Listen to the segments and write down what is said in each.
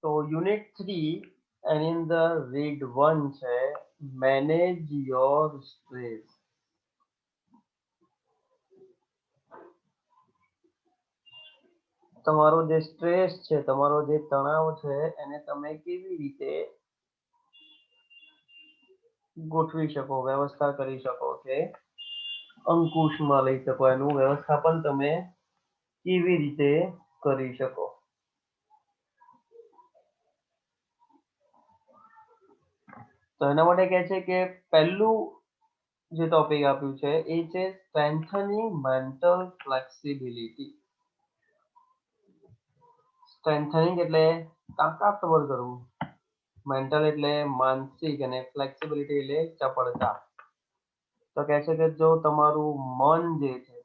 તો યુનિટ 3 એની અંદર રીડ 1 છે મેનેજ યોર સ્ટ્રેસ. તમારો જે સ્ટ્રેસ છે, તમારો જે તણાવ છે એને તમે કેવી રીતે ગોઠવી શકો, વ્યવસ્થા કરી શકો કે અંકુશમાં લઈ શકો, એનું વ્યવસ્થાપન તમે કેવી રીતે કરી શકો. તો એના માટે કહે છે કે પહેલું જે ટોપિક આપ્યું છે એ છે સ્ટ્રેન્થનિંગ મેન્ટલ ફ્લેક્સિબિલિટી. સ્ટ્રેન્થનિંગ એટલે તાકાતવર કરવું, મેન્ટલ એટલે માનસિક, અને ફ્લેક્સિબિલિટી એટલે ચપળતા. તો કહે છે કે જો તમારું મન જે છે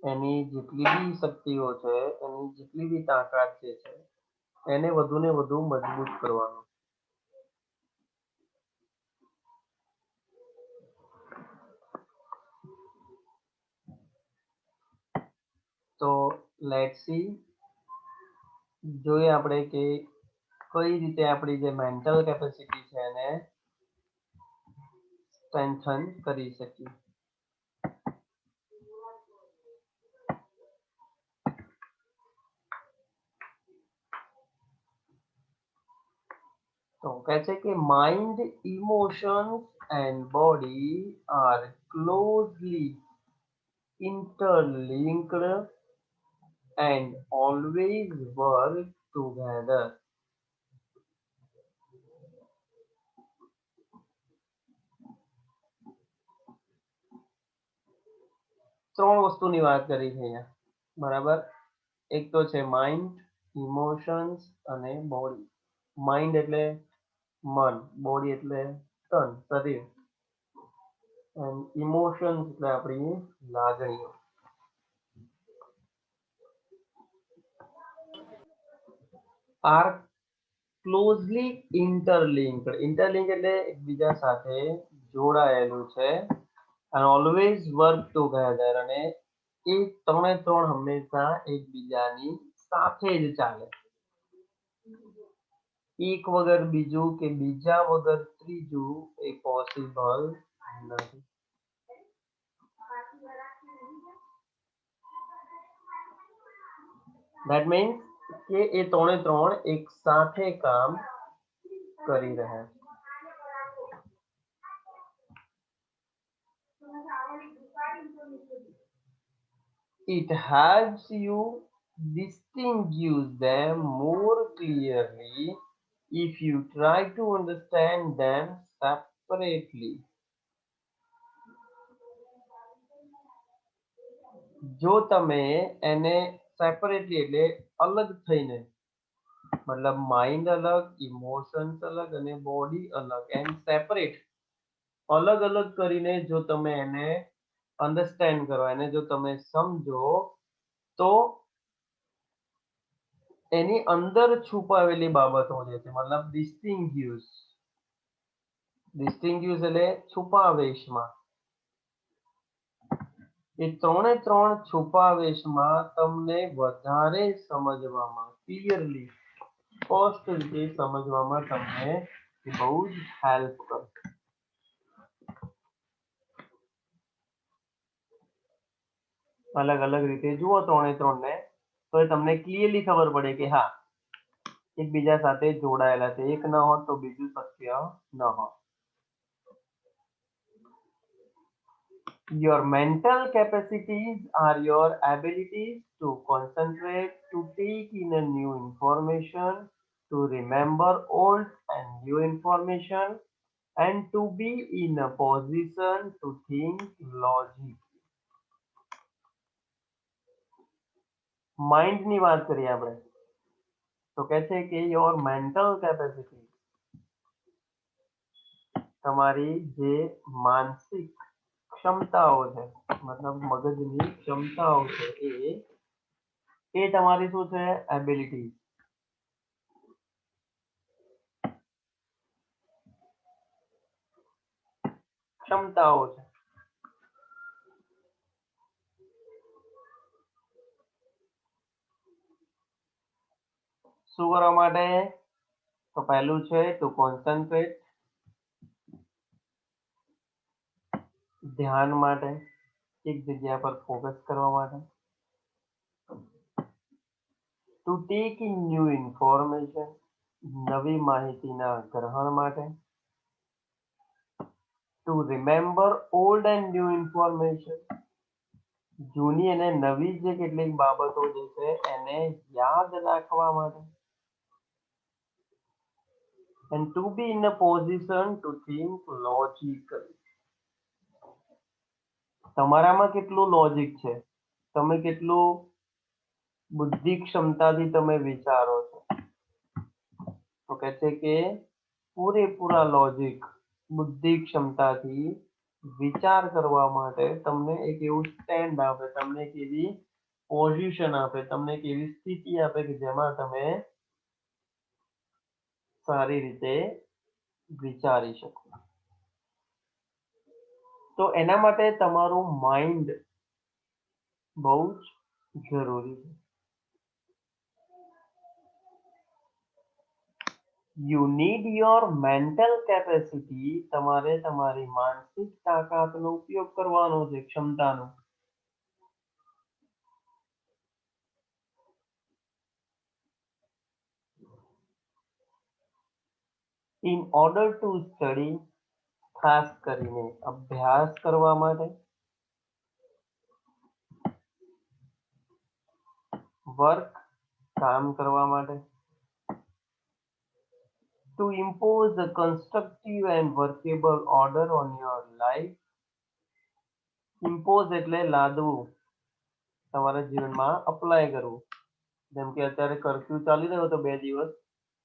એની જેટલી બી શક્તિઓ છે, એની જેટલી બી તાકાત જે છે એને વધુ ને વધુ મજબૂત કરવાનું. તો લેટ્સ સી, જોઈએ આપણે કે કઈ રીતે આપણી જે મેન્ટલ કેપેસિટી છે એને સ્ટ્રેન્થન કરી શકીએ. તો કહે છે કે mind, emotions and body are closely interlinked and always work together. ત્રણ વસ્તુની વાત કરી છે અહીંયા, બરાબર. એક તો છે માઇન્ડ, ઇમોશન્સ અને બોડી. માઇન્ડ એટલે મન, બોડી એટલે તન, શરીર, અને ઇમોશન્સ એટલે આપણી લાગણીઓ. R closely interlinked. ઇન્ટરલિંક એટલે એકબીજા સાથે જોડાયેલું છે. અને ઓલવેઝ વર્ક ટુગેધર, અને એ ત્રણે ત્રણ હંમેશા એકબીજાની સાથે જ ચાલે. એક વગર બીજું કે બીજા વગર ત્રીજું એ પોસિબલ નથી. ધેટ મીન્સ કે એ ત્રણે ત્રણ એક સાથે કામ કરી રહ્યા છે. It helps you distinguish them more clearly if you try to understand them separately. જો તમે એને સેપરેટલી એટલે અલગ થઈને, મતલબ માઇન્ડ અલગ, ઇમોશન્સ અલગ અને બોડી અલગ, એન્ડ સેપરેટ, અલગ અલગ કરીને જો તમે એને અન્ડરસ્ટેન્ડ કરો, એને જો તમે સમજો, તો એની અંદર છુપાવેલી બાબતો જે છે, મતલબ ડિસ્ટિંગ્યુશ એટલે છુપાવેશમાં, એ ત્રણે ત્રણ છુપાવેશમાં તમને વધારે સમજવામાં, ક્લિયરલી સ્પષ્ટ રીતે સમજવામાં તમને બહુ જ હેલ્પ કરશે. અલગ અલગ રીતે જુઓ ત્રણે ત્રણ ને, તો એ તમને ક્લિયરલી ખબર પડે કે હા એકબીજા સાથે જોડાયેલા છે, એક ન હોત તો બીજું શક્ય ન હોત. Your mental capacities are your abilities to concentrate, to take in a new information, to remember old and new information, and to be in a position to think logically. માઇન્ડની વાત કરીએ આપણે, તો કહે છે કે યોર મેન્ટલ કેપેસિટી, તમારી જે માનસિક ક્ષમતાઓ છે, મતલબ મગજની ક્ષમતાઓ છે, એ તમારી શું છે, એબિલિટી, ક્ષમતાઓ છે. શું કરવા માટે? તો પહેલું છે ટુ કોન્સન્ટ્રેટ, ધ્યાન માટે, એક જગ્યા પર ફોકસ કરવા માટે. To take in new information, નવી માહિતીના ગ્રહણ માટે. Two remember old and new information, જૂની અને નવી જે કેટલીક બાબતો જે છે એને યાદ રાખવા માટે. And to be in a position to think logically. તમારામાં કેટલું લોજિક છે, તમે કેટલું બુદ્ધિ ક્ષમતાથી તમે વિચારો છો? તો કહે છે કે પૂરેપૂરા લોજિક, બુદ્ધિ ક્ષમતાથી વિચાર કરવા માટે તમને એક એવું સ્ટેન્ડ આપે, તમને એક એવી પોઝિશન આપે, તમને એક એવી સ્થિતિ આપે કે જેમાં તમે સારી રીતે વિચારી શકો. તો એના માટે તમારું માઇન્ડ બહુ જ જરૂરી છે. You need your mental capacity, તમારે તમારી માનસિક તાકાતનો ઉપયોગ કરવાનો છે, ક્ષમતાનો. ઇન ઓર્ડર ટુ સ્ટડી, ખાસ કરીને અભ્યાસ કરવા માટે. વર્ક, કામ કરવા માટે. To impose a constructive and workable order on your life. Impose એટલે લાદવું, તમારા જીવનમાં અપ્લાય કરવું. જેમ કે અત્યારે કર્ફ્યુ ચાલી રહ્યો હતો 2 દિવસ,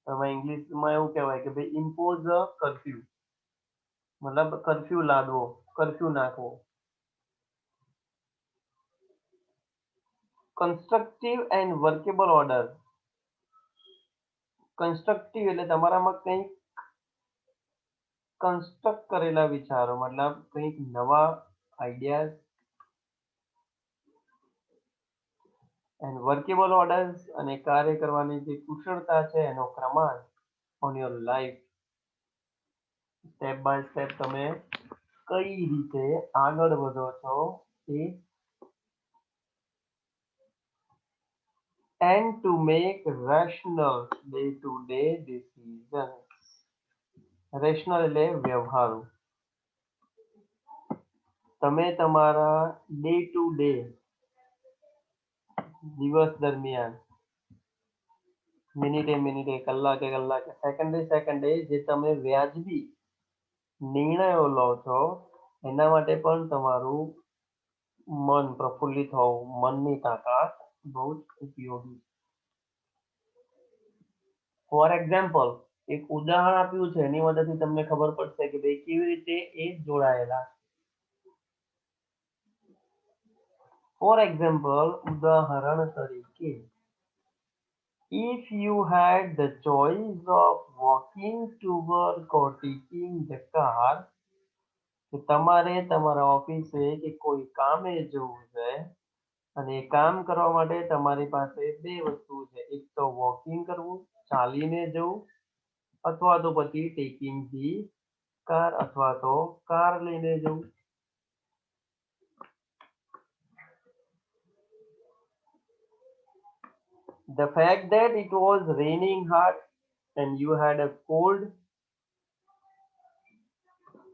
એમાં ઇંગ્લિશમાં એવું કહેવાય કે ભાઈ ઇમ્પોઝ અ કર્ફ્યુ, મતલબ કર્ફ્યુ લાદવો, કર્ફ્યુ નાખવો. Constructive and workable order, constructive એટલે તમારામાં કંઈક કન્સ્ટ્રક્ટ કરેલા વિચારો, મતલબ કંઈક નવા આઈડિયાઝ. એન્ડ વર્કેબલ ઓર્ડર્સ, અને કાર્ય કરવાની જે કુશળતા છે એનો ક્રમાંક on your life. Step by step તમે કઈ રીતે આગળ વધો છો એ. And to make rational day to day decision. Rational એટલે વ્યવહારુ. તમે તમારા ડે ટુ ડે, દિવસ દરમિયાન, મિનિટે મિનિટે, કલાકે કલાકે, સેકન્ડે સેકન્ડે જે તમે વ્યાજબી નિર્ણયો લો છો એના માટે પણ તમારું મન પ્રફુલ્લિત હોવું, મનની તાકાત બહુ જ ઉપયોગી. ફોર એક્ઝામ્પલ, એક ઉદાહરણ આપ્યું છે, એની મદદથી તમને ખબર પડશે કે ભાઈ કેવી રીતે એ જોડાયેલા. ફોર એક્ઝામ્પલ, ઉદાહરણ તરીકે, if you had the choice of walking to work or taking the car, કે તમારે તમારા ઓફિસે કે કોઈ કામે જવું છે અને એ કામ કરવા માટે તમારી પાસે 2 વસ્તુ છે, એક તો વોકિંગ કરવું, ચાલીને જવું, અથવા તો પછી ટેકિંગ ધી કાર, અથવા તો કાર લઈને જવું. The fact that it was raining hard and you had a cold.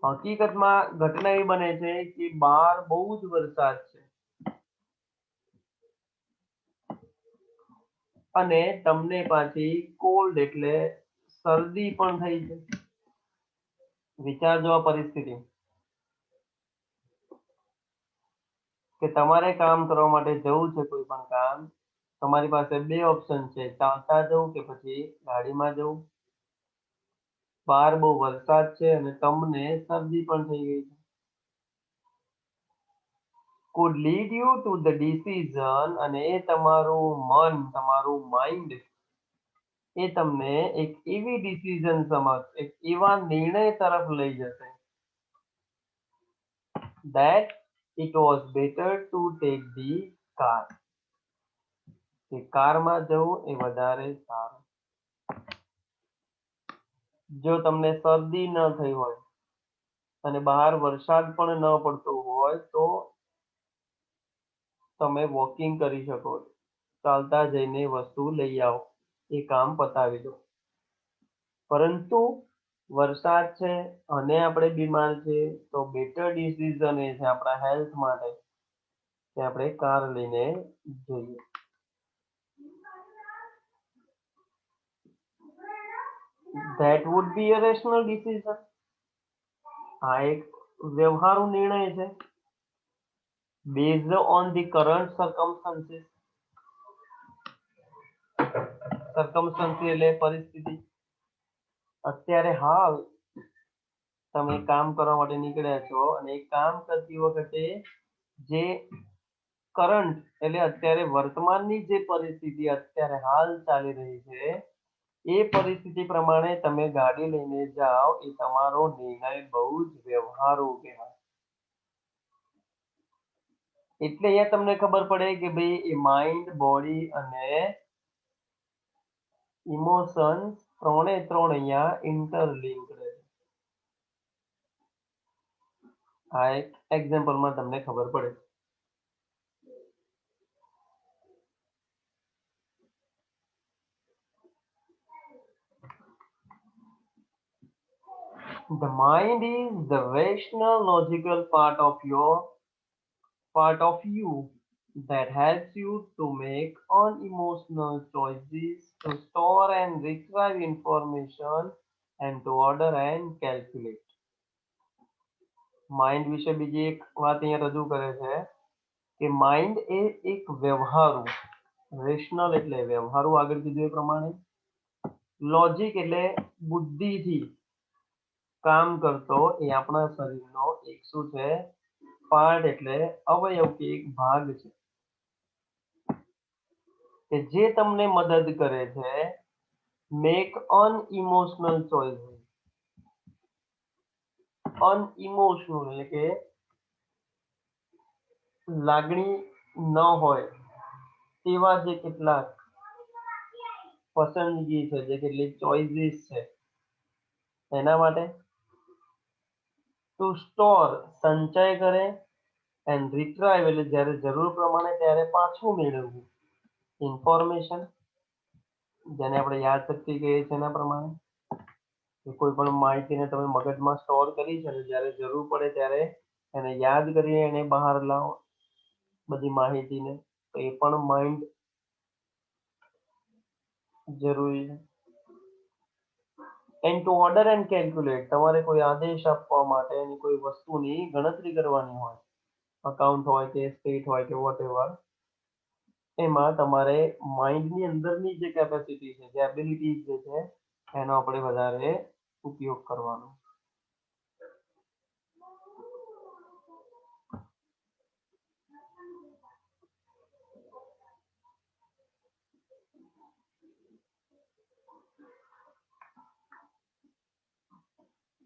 હકીકતમાં ઘટના એ બને છે કે બહાર બહુ જ વરસાદ છે અને તમને પાછી કોલ્ડ એટલે શરદી પણ થઈ છે. વિચારજો આ પરિસ્થિતિ કે તમારે કામ કરવા માટે જવું છે, કોઈ પણ કામ, તમારી પાસે 2 ઓપ્શન છે, ચાલતા જવું કે પછી ગાડીમાં જવું. બહાર બહુ વરસાદ છે અને તમને શરદી પણ થઈ ગઈ છે. could lead you to the decision, અને એ તમારું મન, તમારું માઇન્ડ એ તમને એક એવી ડિસિઝન સમક્ષ, એક એવા નિર્ણય તરફ લઈ જશે that it was better to take the car, કે કારમાં જવું એ વધારે સારું. જો તમને શરદી ન થઈ હોય અને બહાર વરસાદ પણ ન પડતો હોય તો તમે વોકિંગ કરી શકો છો, ચાલતા જઈને વસ્તુ લઈ આવો, એ કામ પતાવી દો. પરંતુ વરસાદ છે અને આપણે બીમાર છે તો બેટર ડિસિઝન એ છે આપણા હેલ્થ માટે કે આપણે કાર લઈને જઈએ. That would be a rational decision. આ એક વ્યવહારુ નિર્ણય છે based on the current circumstances. circumstances એટલે પરિસ્થિતિ. અત્યારે હાલ તમે કામ કરવા માટે નીકળ્યા છો અને એ કામ કરતી વખતે જે કરંટ એટલે અત્યારે વર્તમાનની જે પરિસ્થિતિ અત્યારે હાલ ચાલી રહી છે એ પરિસ્થિતિ પ્રમાણે તમે ગાડી લઈને જાઓ એ તમારો નિર્ણય બહુ જ વ્યવહારુ કહેવાય. એટલે અહીંયા તમને ખબર પડે કે ભાઈ એ માઇન્ડ, બોડી અને ઇમોશન્સ ત્રણે ત્રણ અહીંયા ઇન્ટરલિંક્ડ છે. આ એક એક્ઝામ્પલમાં તમને ખબર પડે. The mind is the rational, logical part of you that helps you to make unemotional choices, to store and retrieve information, and to order and calculate. Mind વિશે બીજી એક વાત અહીંયા રજૂ કરે છે કે માઇન્ડ એ એક વ્યવહારુ, રેશનલ એટલે વ્યવહારુ આગળ કીધું એ પ્રમાણે, લોજિક એટલે બુદ્ધિથી કામ કરતો એ આપણા શરીરનો એક શું છે પાર્ટ એટલે અવયવ કે એક ભાગ છે કે જે તમને મદદ કરે છે મેક અનઇમોશનલ ચોઇસીસ. અનઇમોશનલ એટલે કે લાગણી ન હોય તેવા જે કેટલાક પસંદગી છે, જે કેટલીક ચોઇસીસ છે એના માટે. ટુ સ્ટોર સંચય કરે એન્ડ રિટ્રાઈવ એટલે જ્યારે જરૂર પ્રમાણે ત્યારે પાછું મેળવવું ઇન્ફોર્મેશન, જેને આપણે યાદશક્તિ કહીએ છીએ એના પ્રમાણે, કે કોઈ પણ માહિતીને તમે મગજમાં સ્ટોર કરી છે અને જ્યારે જરૂર પડે ત્યારે એને યાદ કરીને એને બહાર લાવો બધી માહિતીને, તો એ પણ માઇન્ડ જરૂરી છે. And two order and calculate, તમારે કોઈ આદેશ આપવા માટે એની કોઈ વસ્તુની ગણતરી કરવાની હોય, અકાઉન્ટ હોય કે સ્ટેટ હોય કે વોટેવર, એમાં તમારે માઇન્ડની અંદરની જે કેપેસિટી છે, જે એબિલિટી જે છે એનો આપણે વધારે ઉપયોગ કરવાનો.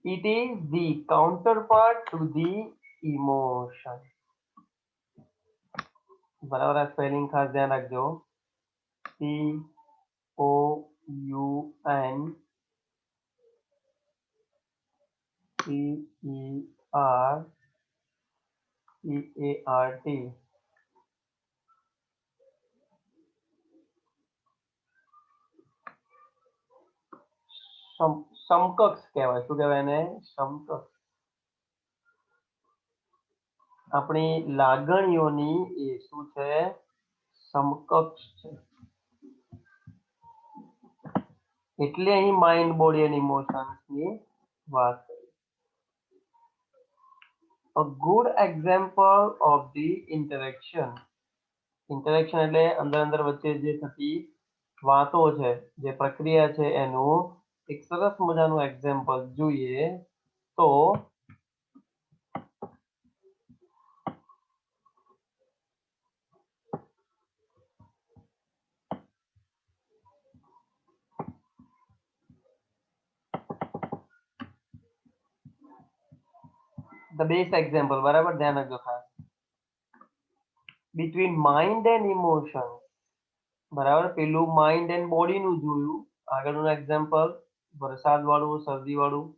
It is the counterpart to the emotion. બરાબર, આ સ્પેલિંગ ખાસ ધ્યાન રાખજો. COUNTPERCART. સમકક્ષ કહેવાય. શું કહેવાય એને? સમકક્ષ. આપણી લાગણીઓની એ શું છે? સમકક્ષ છે. એટલે અહીં માઇન્ડ, બોડી એન્ડ ઇમોશન્સની વાત કરી. A good example of the interaction. Interaction એટલે અંદર અંદર વચ્ચે જે થતી વાતો છે, જે પ્રક્રિયા છે, એનું એક સરસ મજાનું એક્ઝામ્પલ જોઈએ તો the best example, બરાબર, ધ્યાન રાખજો ખાસ. between mind and emotion, બરાબર, પેલું માઇન્ડ એન્ડ બોડી નું જોયું, આગળનું એક્ઝામ્પલ વરસાદ વાળું, શરદી વાળું.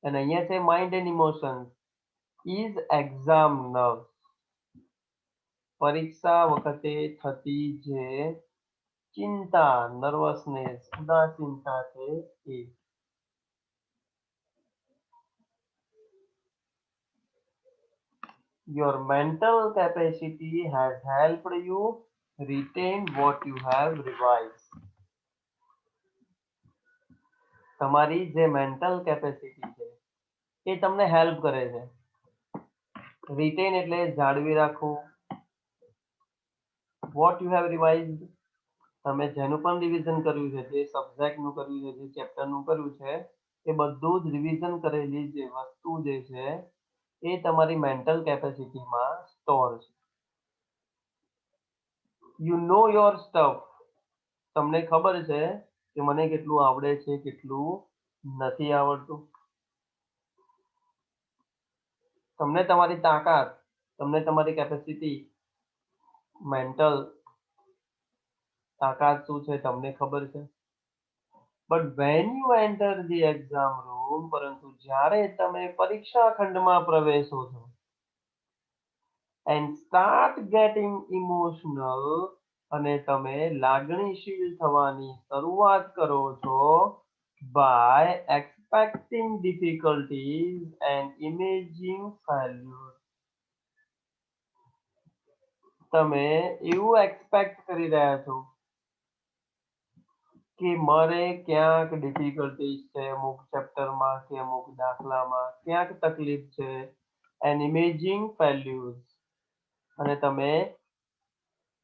અને અહીંયા છે mind and emotions is exam nerve. પરીક્ષા વખતે થતી જે ચિંતા, નર્વસનેસ, ઉદાસીનતા છે એ. Your mental capacity has helped you retain what you have revised. તમારી જે મેન્ટલ કેપેસિટી છે એ તમને હેલ્પ કરે છે. રિટેન એટલે જાળવી રાખવું. વોટ યુ હેવ રિવાઇઝડ, તમે જેનું પણ રિવિઝન કર્યું છે, જે સબ્જેક્ટનું કર્યું છે, જે ચેપ્ટરનું કર્યું છે, એ બધું જ રિવિઝન કરેલી જે વસ્તુ જે છે એ તમારી મેન્ટલ કેપેસિટીમાં સ્ટોર છે. You know your stuff. તમને ખબર છે કે મને કેટલું આવડે છે, કેટલું નથી આવડતું. તમને તમારી તાકાત, તમને તમારી કેપેસિટી, મેન્ટલ તાકાત શું છે તમને ખબર છે. But when you enter the exam room, પરંતુ જ્યારે તમે પરીક્ષા ખંડમાં પ્રવેશો છો એન્ડ સ્ટાર્ટ ગેટિંગ ઇમોશનલ, અને તમે લાગણીશીલ થવાની શરૂઆત કરો છો by expecting difficulties and imagining failure. તમે એવું એક્સપેક્ટ કરી રહ્યા છો કે મારે ક્યાંક ડિફિકલ્ટીઝ છે, અમુક ચેપ્ટરમાં કે અમુક દાખલામાં ક્યાંક તકલીફ છે, એન્ડ ઇમેજિંગ ફેલ્યુર્સ. અને તમે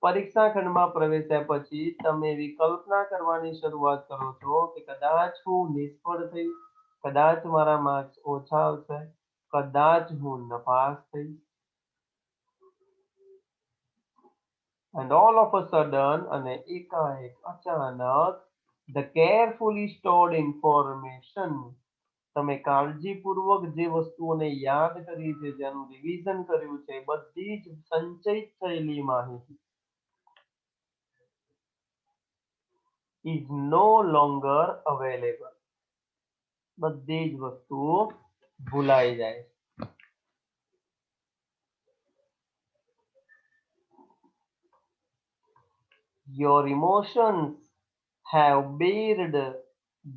પરીક્ષા ખંડમાં પ્રવેશ્યા પછી તમે એવી કલ્પના કરવાની શરૂઆત કરો છો કે કદાચ હું નિષ્ફળ થઈશ, કદાચ મારા માર્ક્સ ઓછા આવશે, કદાચ હું નપાસ થઈશ. And all of a sudden, અને એકાએક અચાનક, the carefully stored information, તમે કાળજીપૂર્વક જે વસ્તુઓને યાદ કરી છે, જેનું રિવિઝન કર્યું છે, બધી જ સંચયિત થયેલી માહિતી is no longer available. બધી જ વસ્તુઓ ભૂલાઈ જાય. Your emotions have bared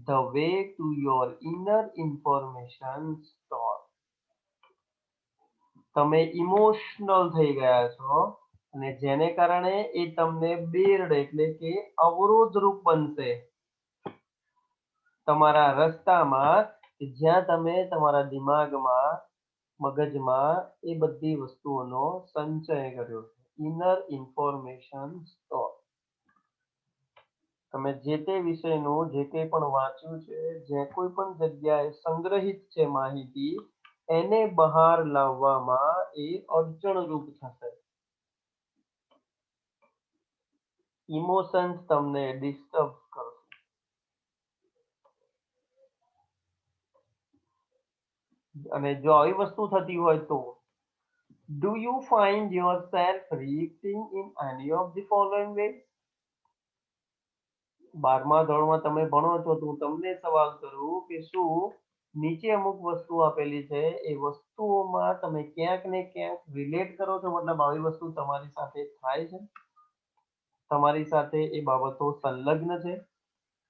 the way to your inner information store. તમે ઇમોશનલ થઈ ગયા છો અને જેને કારણે એ તમને બેર્ડ એટલે કે અવરોધરૂપ બનશે તમારા રસ્તામાં, જ્યાં તમે તમારા દિમાગમાં, મગજમાં એ બધી વસ્તુઓનો સંચય કર્યો છે. Inner information store. તમે જે તે વિષયનું જે કંઈ પણ વાંચ્યું છે, જે કોઈ પણ જગ્યાએ સંગ્રહિત છે માહિતી, એને બહાર લાવવામાં એ અડચણરૂપ થશે. ઇમોશન્સ તમને ડિસ્ટર્બ કરશે. અને જો આવી વસ્તુ થતી હોય તો do you find yourself reacting in any of the following ways? 12મા ધોરણમાં તમે ભણો છો તો હું તમને સવાલ કરું કે શું નીચે અમુક વસ્તુ આપેલી છે, એ વસ્તુઓમાં તમે ક્યાંક ને ક્યાંક રિલેટ કરો છો, મતલબ આવી વસ્તુ તમારી સાથે થાય છે, તમારી સાથે એ બાબતો સંલગ્ન છે,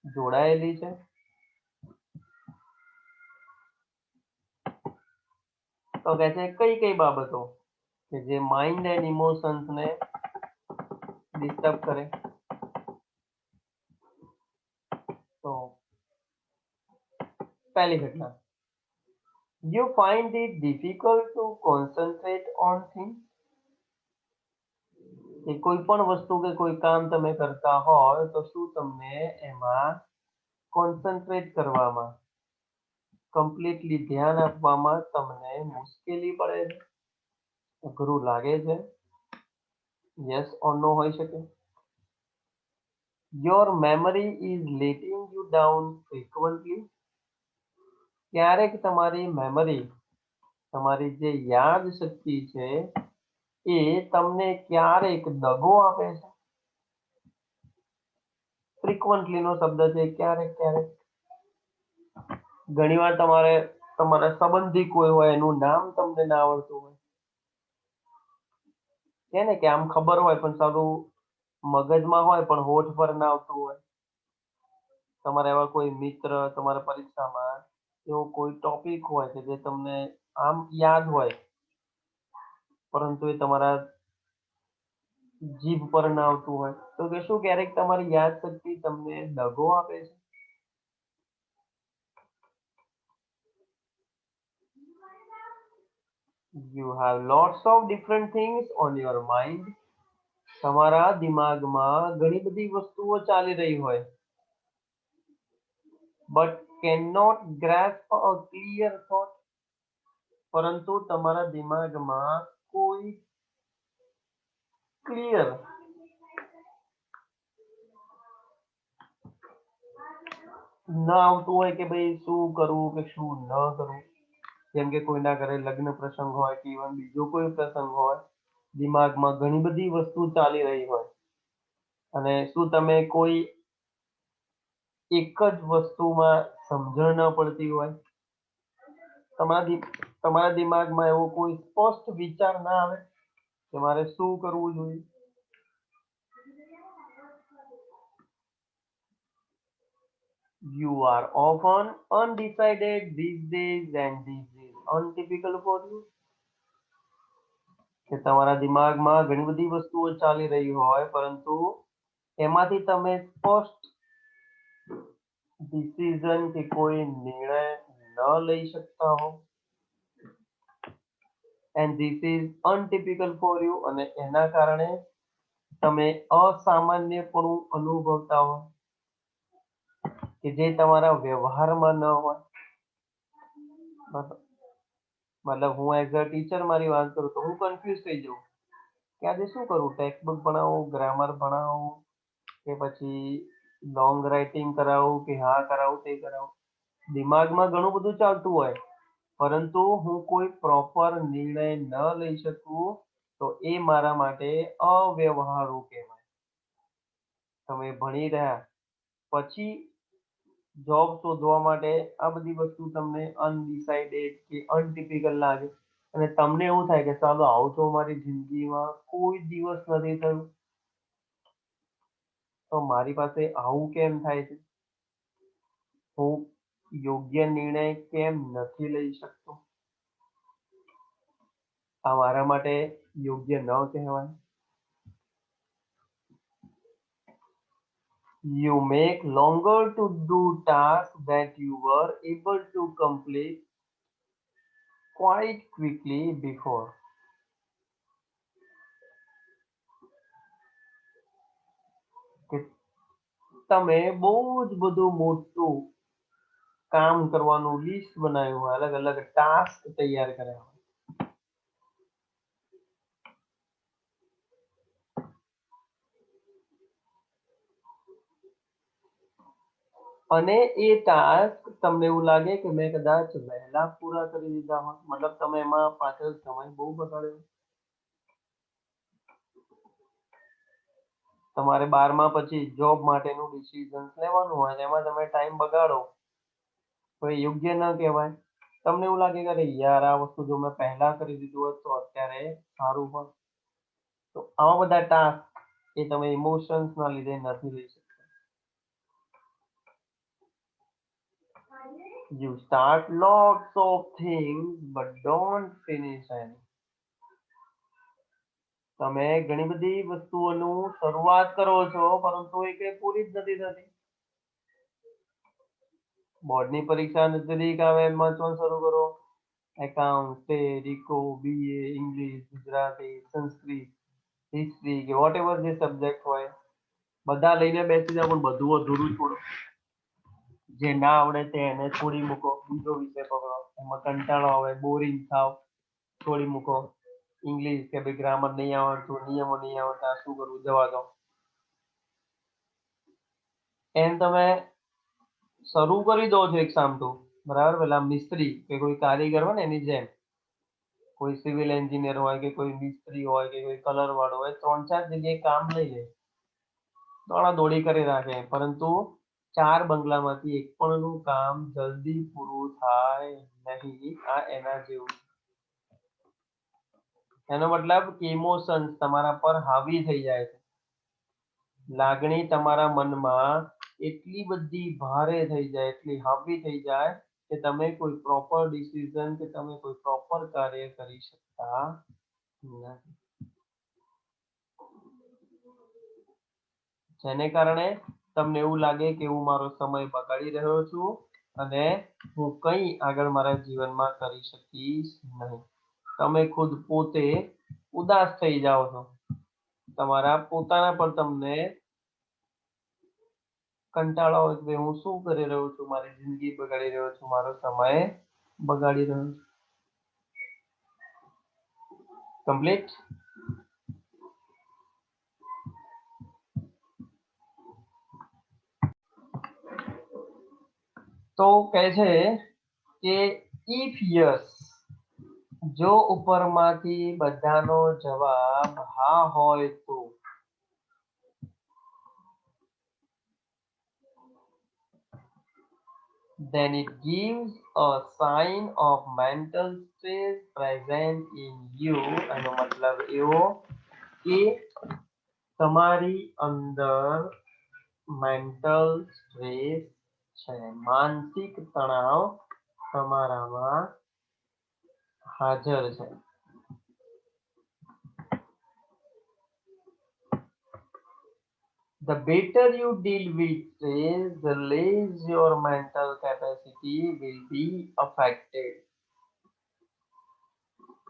જોડાયેલી છે? તો કહે છે કઈ કઈ બાબતો કે જે માઇન્ડ એન્ડ ઇમોશન્સને ડિસ્ટર્બ કરે. તો પહેલી ઘટના, you find it difficult to concentrate on things. કે કોઈ પણ વસ્તુ કે કોઈ કામ તમે કરતા હોય તો શું તમને એમાં કોન્સન્ટ્રેટ કરવામાં, કમ્પ્લીટલી ધ્યાન આપવામાં તમને મુશ્કેલી પડે છે, અઘરું લાગે છે? યસ ઓર નો હોઈ શકે. Your memory is letting you down frequently. ક્યારેક તમારી મેમરી, તમારી જે યાદ શક્તિ છે એ તમને ક્યારેક દગો આપે છે. ફ્રીક્વન્ટલી નો શબ્દ છે ક્યારેક ક્યારેક. ઘણીવાર તમારા સંબંધી કોઈ હોય એનું નામ તમને ના આવડતું હોય, કે ને કે આમ ખબર હોય પણ સારું મગજમાં હોય પણ હોઠ પર ના આવતું હોય. તમારા એવા કોઈ મિત્ર તમારા પરીક્ષામાં એવો કોઈ ટોપિક હોય કે જે તમને આમ યાદ હોય પરંતુ એ તમારા જીભ પર ના આવતું હોય, તો કે શું ક્યારેક તમારી યાદશક્તિ તમને દગો આપે છે? You have lots of different things on your mind. તમારા દિમાગમાં ઘણી બધી વસ્તુઓ ચાલી રહી હોય, but cannot grasp a clear thought. પરંતુ તમારા દિમાગમાં કોઈ ક્લિયર ના આવતું હોય કે ભાઈ શું કરવું કે શું ન કરવું. જેમ કે કોઈના ઘરે લગ્ન પ્રસંગ હોય કે ઇવન બીજો કોઈ પ્રસંગ હોય, દિમાગમાં ઘણી બધી વસ્તુ ચાલી રહી હોય અને શું તમે કોઈ એક જ વસ્તુમાં સમજણ ન પડતી હોય, તમારા દિમાગમાં એવો કોઈ સ્પષ્ટ વિચાર ના આવે કે મારે શું કરવું જોઈએ. You are often undecided these days and this is untypical for you. કે તમારા દિમાગમાં ઘણી બધી વસ્તુઓ ચાલી રહી હોય પરંતુ એમાંથી તમે સ્પષ્ટ ડિસિઝન કે કોઈ નિર્ણય ન લઈ શકતા હો, and this is untypical for you, અને એના કારણે તમે અસામાન્યપણું અનુભવતા હો કે જે તમારા વ્યવહારમાં ન હોય. મતલબ હું એઝ અ ટીચર મારી વાત કરું તો હું કન્ફ્યુઝ થઈ જાઉં કે આજે શું કરું, ટેક્સ્ટ બુક ભણાવું, ગ્રામર ભણાવું કે પછી લોંગ રાઇટિંગ કરાવું કે હા કરાવું તે કરાવું. દિમાગમાં ઘણું બધું ચાલતું હોય પરંતુ હું કોઈ પ્રોપર નિર્ણય ન લઈ શકું, તો એ મારા માટે અવ્યવહારુ કહેવાય. તમે ભણી રહ્યા પછી જોબ શોધવા માટે આ બધી વસ્તુ તમને અનડિસાઇડેડ કે અનટિપિકલ લાગે અને તમને એવું થાય કે ચાલો આવું તો મારી જિંદગીમાં કોઈ દિવસ નથી થયું, તો મારી પાસે આવું કેમ થાય છે, હું યોગ્ય નિર્ણય કેમ નથી લઈ શકતો, આ મારા માટે યોગ્ય ન કહેવાય. You make longer to do tasks that you were able to complete quite quickly before. કે તમે બહુ જ બધું મોટું કામ કરવાનું લિસ્ટ બનાવ્યું હોય, અલગ અલગ ટાસ્ક તૈયાર કર્યા હોય અને એ ટાસ્ક તમને એવું લાગે કે મેં કદાચ વહેલા પૂરા કરી દીધા હોય, મતલબ તમે એમાં પાછળ સમય બહુ બગાડ્યો. તમારે 12મા પછી જોબ માટેનું ડિસિઝન લેવાનું હોય એમાં તમે ટાઈમ બગાડો તો એ યોગ્ય ન કહેવાય. તમને એવું લાગે કે અરે યાર આ વસ્તુ જો મેં પહેલા કરી દીધું હોત તો અત્યારે સારું હોત. તો આવા બધા ટાસ્ક એ તમે ઇમોશન્સના લીધે નથી લઈ શકતા. You start lots of things but don't finish any. તમે ઘણી બધી વસ્તુઓનું શરૂઆત કરો છો પરંતુ એ કઈ પૂરી જ નથી થતી. બોર્ડની પરીક્ષા નજીક આવે એમ વાંચવાનું શરૂ કરો, account, TET, eco, BA, English, Gujarati, Sanskrit, history કે વોટ એવર જે સબ્જેક્ટ હોય બધા લઈને બેસી જાઓ પણ બધું અધૂરું છોડો. જે ના આવડે તે એને છોડી મૂકો, બીજો વિષય પકડો, એમાં કંટાળો આવે, બોરિંગ થાવ, છોડી મૂકો. ઇંગ્લિશ કે ભાઈ ગ્રામર નહીં આવડતું, નિયમો નહીં આવડતા, શું કરવું, જવા દો. એમ તમે શરૂ કરી દો છો એક સામટું, બરાબર, પેલા મિસ્ત્રી કે કોઈ કારીગર હોય ને એની જેમ, કોઈ સિવિલ એન્જિનિયર હોય કે કોઈ મિસ્ત્રી હોય કે કોઈ કલર વાળો હોય, 3-4 જગ્યાએ કામ લઈ લે, દોડા દોડી કરી રાખે પરંતુ 4 બંગલામાંથી એક પણનું કામ જલ્દી પૂરું થાય નહીં. આ એના જેવું છે. એનો મતલબ કે ઇમોશન્સ તમારા પર હાવી થઈ જાય છે. લાગણી તમારા મનમાં એટલી બધી ભારે થઈ જાય, એટલી હાવી થઈ જાય કે તમે કોઈ પ્રોપર ડિસિઝન કે તમે કોઈ પ્રોપર કાર્ય કરી શકતા નથી. જેને કારણે તમને એવું લાગે કે હું મારો સમય બગાડી રહ્યો છું અને હું કંઈ આગળ મારા જીવનમાં કરી શકીશ નહીં. તમે ખુદ પોતે ઉદાસ થઈ જાઓ છો. તમારા પોતાના પર તમને કંટાળો આવે કે હું શું કરી રહ્યો છું, મારી જિંદગી બગાડી રહ્યો છું, મારો સમય બગાડી રહ્યો છું. કમ્પ્લીટ. તો કહે છે કે ઇફ યસ, જો ઉપરમાંથી બધાનો જવાબ હા હોય તો then it gives a sign of mental stress present in you. એનો મતલબ એવો કે તમારી અંદર મેન્ટલ સ્ટ્રેસ છે, માનસિક તણાવ તમારામાં હાજર છે. The better you deal with stress, the less your mental capacity will be affected.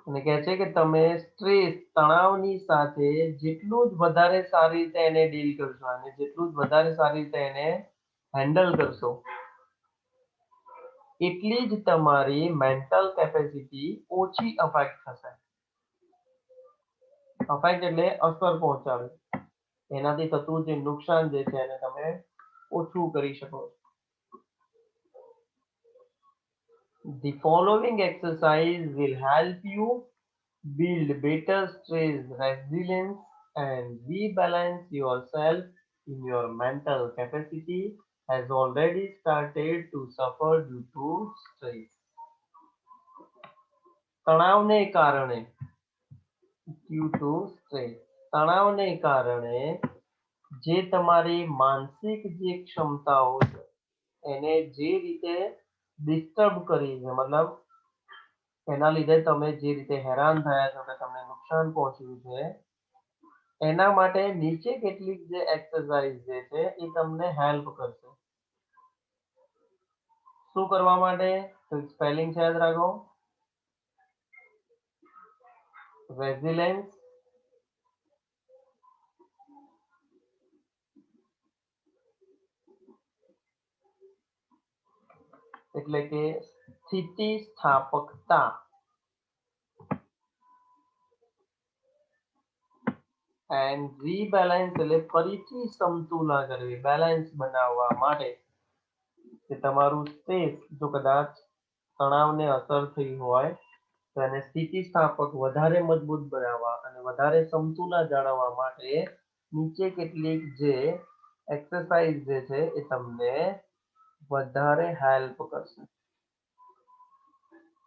અને કહે છે કે તમે સ્ટ્રેસ તણાવની સાથે જેટલું જ વધારે સારી રીતે એને ડીલ કરશો અને જેટલું જ વધારે સારી રીતે એને હેન્ડલ કરશો, એટલી જ તમારી મેન્ટલ કેપેસિટી ઓછી અફેક્ટ થશે. અફેક્ટ એટલે અસર પહોંચાડે. એનાથી થતું જે નુકસાન જે છે એને તમે ઓછું કરી શકો. The following exercise will help you build better stress resilience and rebalance yourself in your mental capacity has already started to suffer due to stress. તણાવને કારણે due to stress, તણાવને કારણે જે તમારી માનસિક જે ક્ષમતાઓ છે એને જે રીતે ડિસ્ટર્બ કરી છે, મતલબ એના લીધે તમે જે રીતે હેરાન થયા છો કે તમને નુકસાન પહોંચ્યું છે, એના માટે નીચે કેટલીક જે એક્સરસાઇઝ જે છે એ તમને હેલ્પ કરશે. શું કરવા માટે? તો સ્પેલિંગ છે, યાદ રાખો. રેઝિલિયન્સ, એટલે કે સ્થિતિસ્થાપકતા. એન્ડ રીબેલેન્સ એટલે ફરીથી સમતુલા કરવી, બેલેન્સ બનાવવા માટે કે તમારું સ્ટ્રેસ જો કદાચ તણાવને અસર થઈ હોય તો એને સ્થિતિસ્થાપક વધારે મજબૂત બનાવવા અને વધારે સમતુલા જાળવવા માટે નીચે કેટલીક જે એક્સરસાઇઝ જે છે એ તમને વધારે હેલ્પ કરશે.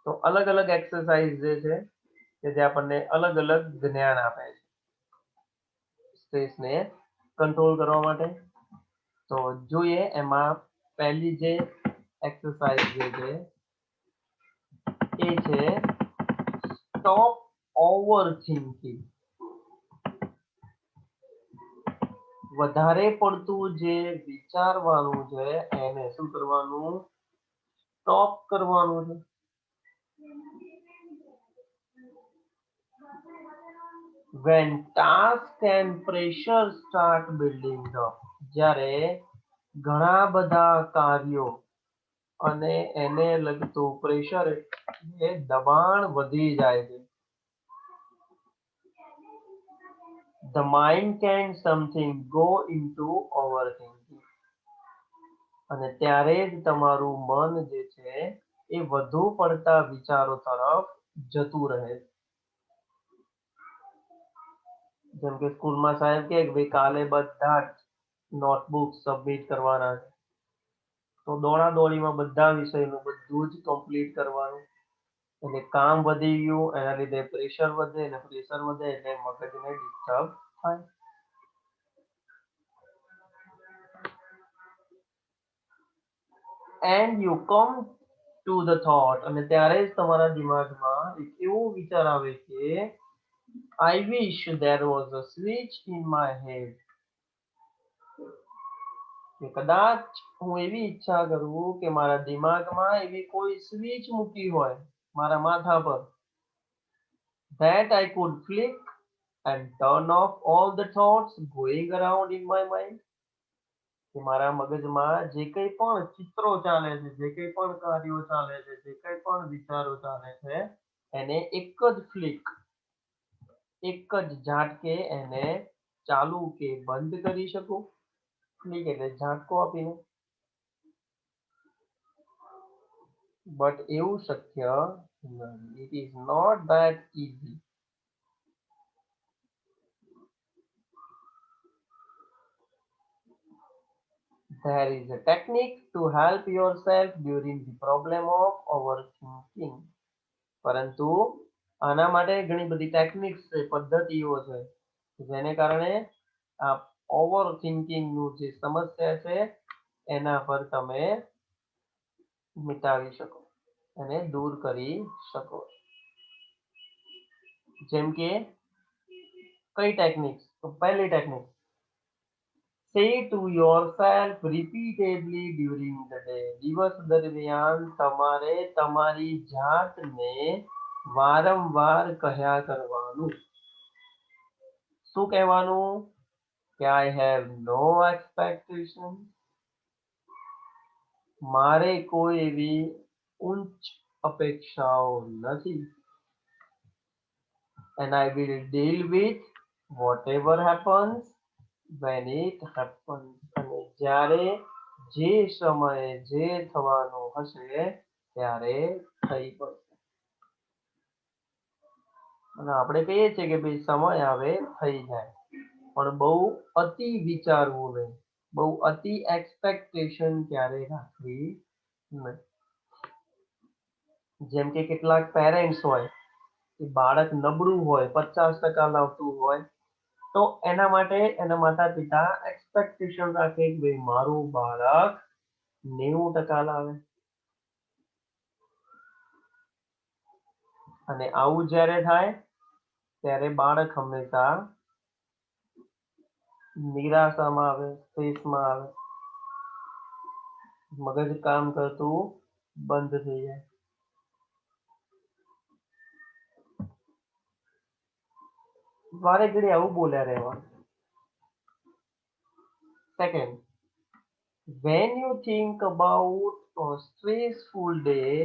તો અલગ અલગ એક્સરસાઇઝ જે છે કે જે આપણને અલગ અલગ જ્ઞાન આપે છે સ્ટ્રેસને કંટ્રોલ કરવા માટે. તો જોઈએ એમાં પહેલી જે એક્સરસાઇઝ જે છે એ છે સ્ટોપ ઓવર થિંકિંગ. વધારે પડતું જે વિચારવાનું છે એને શું કરવાનું? સ્ટોપ કરવાનું છે. When task and pressure start building up, જ્યારે ઘણા બધા કાર્યો અને એને લગતું પ્રેશર એ દબાણ વધી જાય છે. The mind can something go into overthinking. અને ત્યારે જ તમારું મન જે છે એ વધુ પડતા વિચારો તરફ જતું રહે. જેમ કે સ્કૂલમાં સાહેબ કહે કે ભાઈ કાલે બધા જ નોટબુક સબમિટ કરવાના છે, તો દોડાદોડીમાં બધા વિષયનું બધું જ કમ્પ્લીટ કરવાનું, એટલે કામ વધી ગયું, એના લીધે પ્રેશર વધે, અને પ્રેશર વધે એટલે મગજને ડિસ્ટર્બ થાય. And you come to the thought, અને ત્યારે જ તમારા દિમાગમાં એક એવો વિચાર આવે કે આઈ વિશ there was a switch in my head, કે કદાચ હું એવી ઈચ્છા કરું કે મારા દિમાગમાં એવી કોઈ સ્વિચ મૂકી હોય મારા માથા પર, that I could flick and turn off all the thoughts going around in my mind, કે મારા મગજમાં જે કંઈ પણ ચિત્રો ચાલે છે, જે કંઈ પણ કાર્યો ચાલે છે, જે કંઈ પણ વિચારો ચાલે છે, એને એક જ ફ્લિક, એક જ ઝાટકે એને ચાલુ કે બંધ કરી શકું. ફ્લિક એટલે ઝાટકો આપીને. બટ એવું શક્ય નથી. It is not that easy. There is a technique to help yourself during the problem of overthinking. પરંતુ આના માટે ઘણી બધી ટેકનિક્સ છે, પદ્ધતિઓ છે, જેને કારણે આ ઓવર થિંકિંગનું જે સમસ્યા છે એના પર તમે મિટાવી શકો, એને દૂર કરી શકો. જેમ કે કઈ ટેકનિક્સ? તો પહેલી technique, say to yourself repeatedly during the day. દિવસ દરમિયાન તમારે તમારી જાતને વારંવાર કહ્યા કરવાનું. શું કહેવાનું? કે I have no expectation. મારે કોઈ એવી ઉચ્ચ અપેક્ષાઓ નથી. And I will deal with whatever happens when it happens. અને જ્યારે જે સમયે જે થવાનું હશે ત્યારે થઈ પડશે. અને આપણે કહીએ છીએ કે ભાઈ સમય આવે થઈ જાય, પણ બહુ અતિ વિચારવું નહીં, બહુ અતિ એક્સપેક્ટેશન ક્યારે રાખવી નહીં. જેમ કે કેટલાક પેરેન્ટ્સ હોય કે બાળક નબળું હોય, 50% લાવતું હોય, તો એના માટે એના માતા પિતા એક્સપેક્ટેશન રાખે કે ભાઈ મારું બાળક 90% લાવે. અને આવું જ્યારે થાય ત્યારે બાળક હંમેશા નિરાશામાં આવે, સ્ટ્રેસમાં આવે, મગજ કામ કરતું બંધ થઈ જાય. વારે ઘડી આવું બોલ્યા રહેવાનું. Second, when you think about a stressful day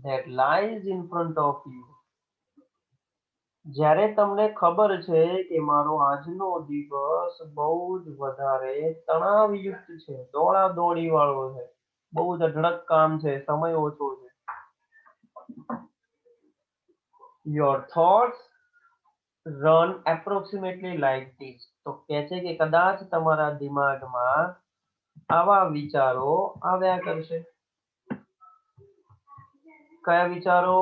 that lies in front of you, જ્યારે તમને ખબર છે કે મારો આજનો દિવસ બહુ જ વધારે તણાવયુક્ત છે, દોડાદોડી વાળો છે, બહુ જ અઢળક કામ છે, સમય ઓછો છે. Your thoughts run approximately like this. તો કહે છે કે કદાચ તમારા દિમાગમાં આવા વિચારો આવ્યા કરશે. કયા વિચારો?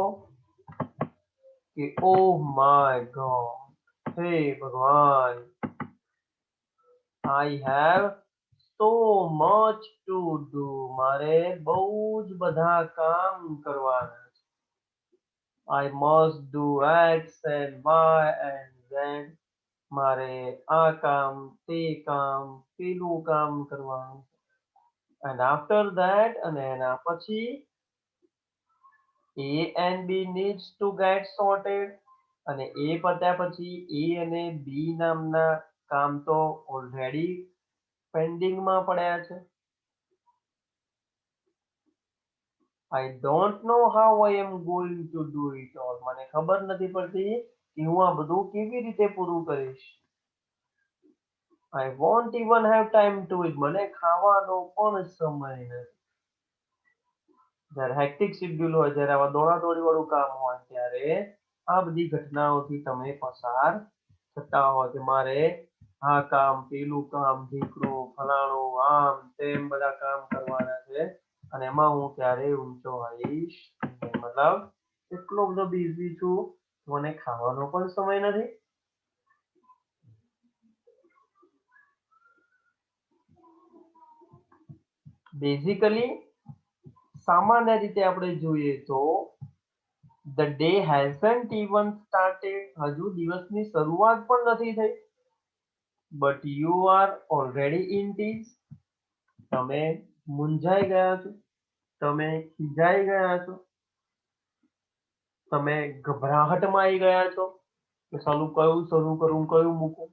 કે ઓ માય ગોડ, હે ભગવાન, I have so much to do. મારે બહુ જ બધા કામ કરવાના છે. I must do X and Y and Z. મારે આ કામ, તે કામ, પેલું કામ કરવાનું. And after that, અને એના પછી A and B needs to get sorted. અને એ પત્યા પછી A અને B નામના કામ તો ઓલરેડી પેન્ડિંગમાં પડ્યા છે. I don't know how I am going to do it all. મને ખબર નથી પડતી કે હું આ બધું કેવી રીતે પૂરું કરીશ. I won't even have time to eat. મને ખાવાનો પણ સમય નથી. જ્યારે હેક્ટિક શેડ્યુલ હોય, જ્યારે આવા દોડાદોડી વાળું કામ હોય, ત્યારે આ બધી ઘટનાઓથી તમે પસાર થતા હોય કે મારે આ કામ, પેલું કામ, દીકરો, ફલાણું, આમ તેમ બધા કામ કરવાના છે. અને એમાં હું ક્યારેય ઊંચો આવીશ નહીં. મતલબ એટલો બધો બિઝી છું, મને ખાવાનો પણ સમય નથી. બેઝિકલી સામાન્ય રીતે આપણે જોઈએ તો the day hasn't even started, હજુ દિવસની શરૂઆત પણ નથી થઈ, but you are already in tease, તમે મૂંઝાઈ ગયા છો, તમે ખીજાઈ ગયા છો, તમે ગભરાહટમાં આવી ગયા છો કે સાલું કયું શરૂ કરું, કયું મૂકું.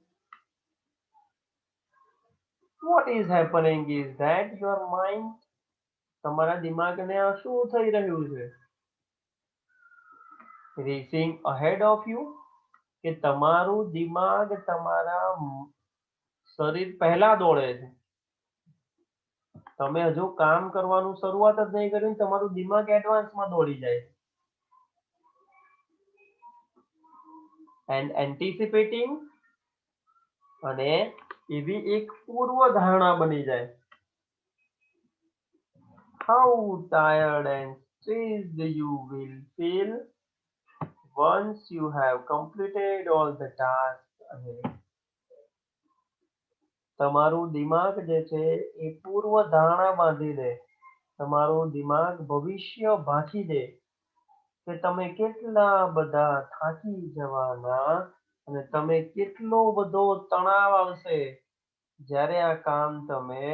What is happening is that your mind, તમારા દિમાગને આ શું થઈ રહ્યું છે, રેસિંગ અહેડ ઓફ યુ, કે તમારું દિમાગ તમારા શરીર પહેલા દોડે છે. તમે હજુ કામ કરવાનું શરૂઆત જ નહીં કર્યું, તમારું દિમાગ એડવાન્સમાં દોડી જાય છે. એન્ડ એન્ટિસિપેટિંગ, અને એવી એક પૂર્વ ધારણા બની જાય. How tired and stressed you will feel once you have completed all the tasks ahead. તમારું દિમાગ જે છે એ પૂર્વ ધારણા બાંધી દે, તમારું દિમાગ ભવિષ્ય ભાંકી દે કે તમે કેટલા બધા થાકી જવાના અને તમે કેટલો બધો તણાવ આવશે જ્યારે આ કામ તમે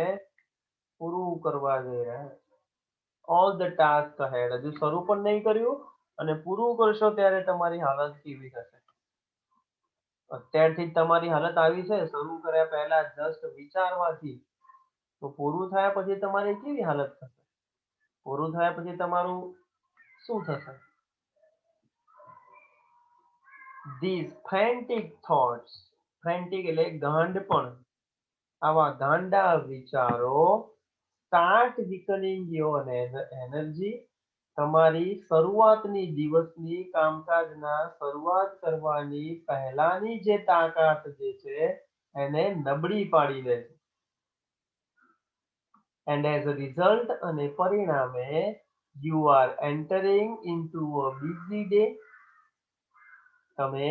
પૂરું કરવા જઈ રહ્યા. ઓલ ધ ટાસ્ક અહેડ, હજુ શરૂ પણ નહીં કર્યું અને પૂરું કરશો ત્યારે તમારી હાલત કેવી થશે. અત્યારથી જ તમારી હાલત આવી છે શરૂ કર્યા પહેલા જસ્ટ વિચારવાથી, તો પૂરું થયા પછી તમારી કેવી હાલત થશે, પૂરું થયા પછી તમારું શું થશે. These frantic thoughts, frantic એટલે ગાંડપણ, આવા ગાંડા વિચારો start weakening your energy, તમારી શરૂઆતની દિવસની કામકાજના શરૂઆત કરવાની પહેલાની જે તાકાત જે છે એને નબળી પાડી દે છે. And as a result, અને પરિણામે you are entering into a busy day, તમે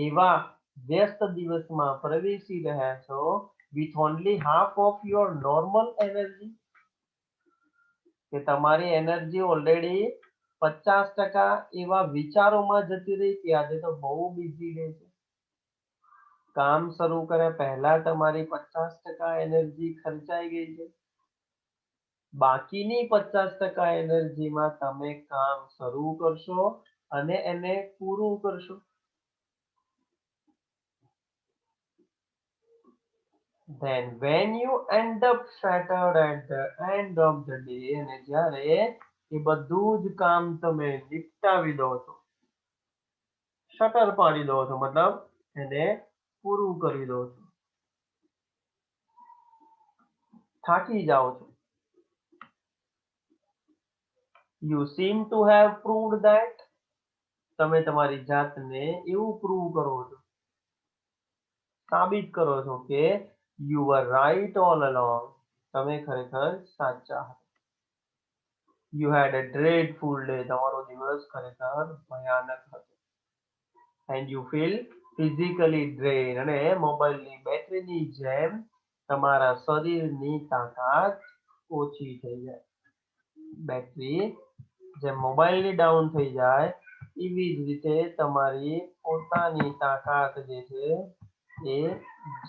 એવા વ્યસ્ત દિવસમાં પ્રવેશી રહ્યા છો with only half of your normal energy, કે તમારી એનર્જી ઓલરેડી 50% એવા વિચારોમાં જતી રહી કે આજે તો બહુ બિઝી ડે છે. કામ શરૂ કર્યા પહેલા તમારી 50% એનર્જી ખર્ચાઈ ગઈ છે, બાકીની 50% એનર્જીમાં તમે કામ શરૂ કરશો અને એને પૂરું કરશો. Then when you end up shattered at the end of the day, અને જ્યારે એ બધું જ કામ તમે નિપટાવી દો છો, શટર પાડી દો છો, મતલબ એને પૂરું કરી દો છો, થાકી જાઓ છો. You seem to have proved that, તમે તમારી જાતને એવું પ્રૂવ કરો છો, સાબિત કરો છો કે you were right all along, તમે ખરેખર સાચા હતા. You had a dreadful day, તમારો દિવસ ખરેખર ભયાનક હતો. And you feel physically drained, અને મોબાઈલની બેટરીની જેમ તમારા શરીરની તાકાત ઓછી થઈ જાય. બેટરી જેમ મોબાઈલની ડાઉન થઈ જાય એવી જ રીતે તમારી પોતાની તાકાત જે છે એ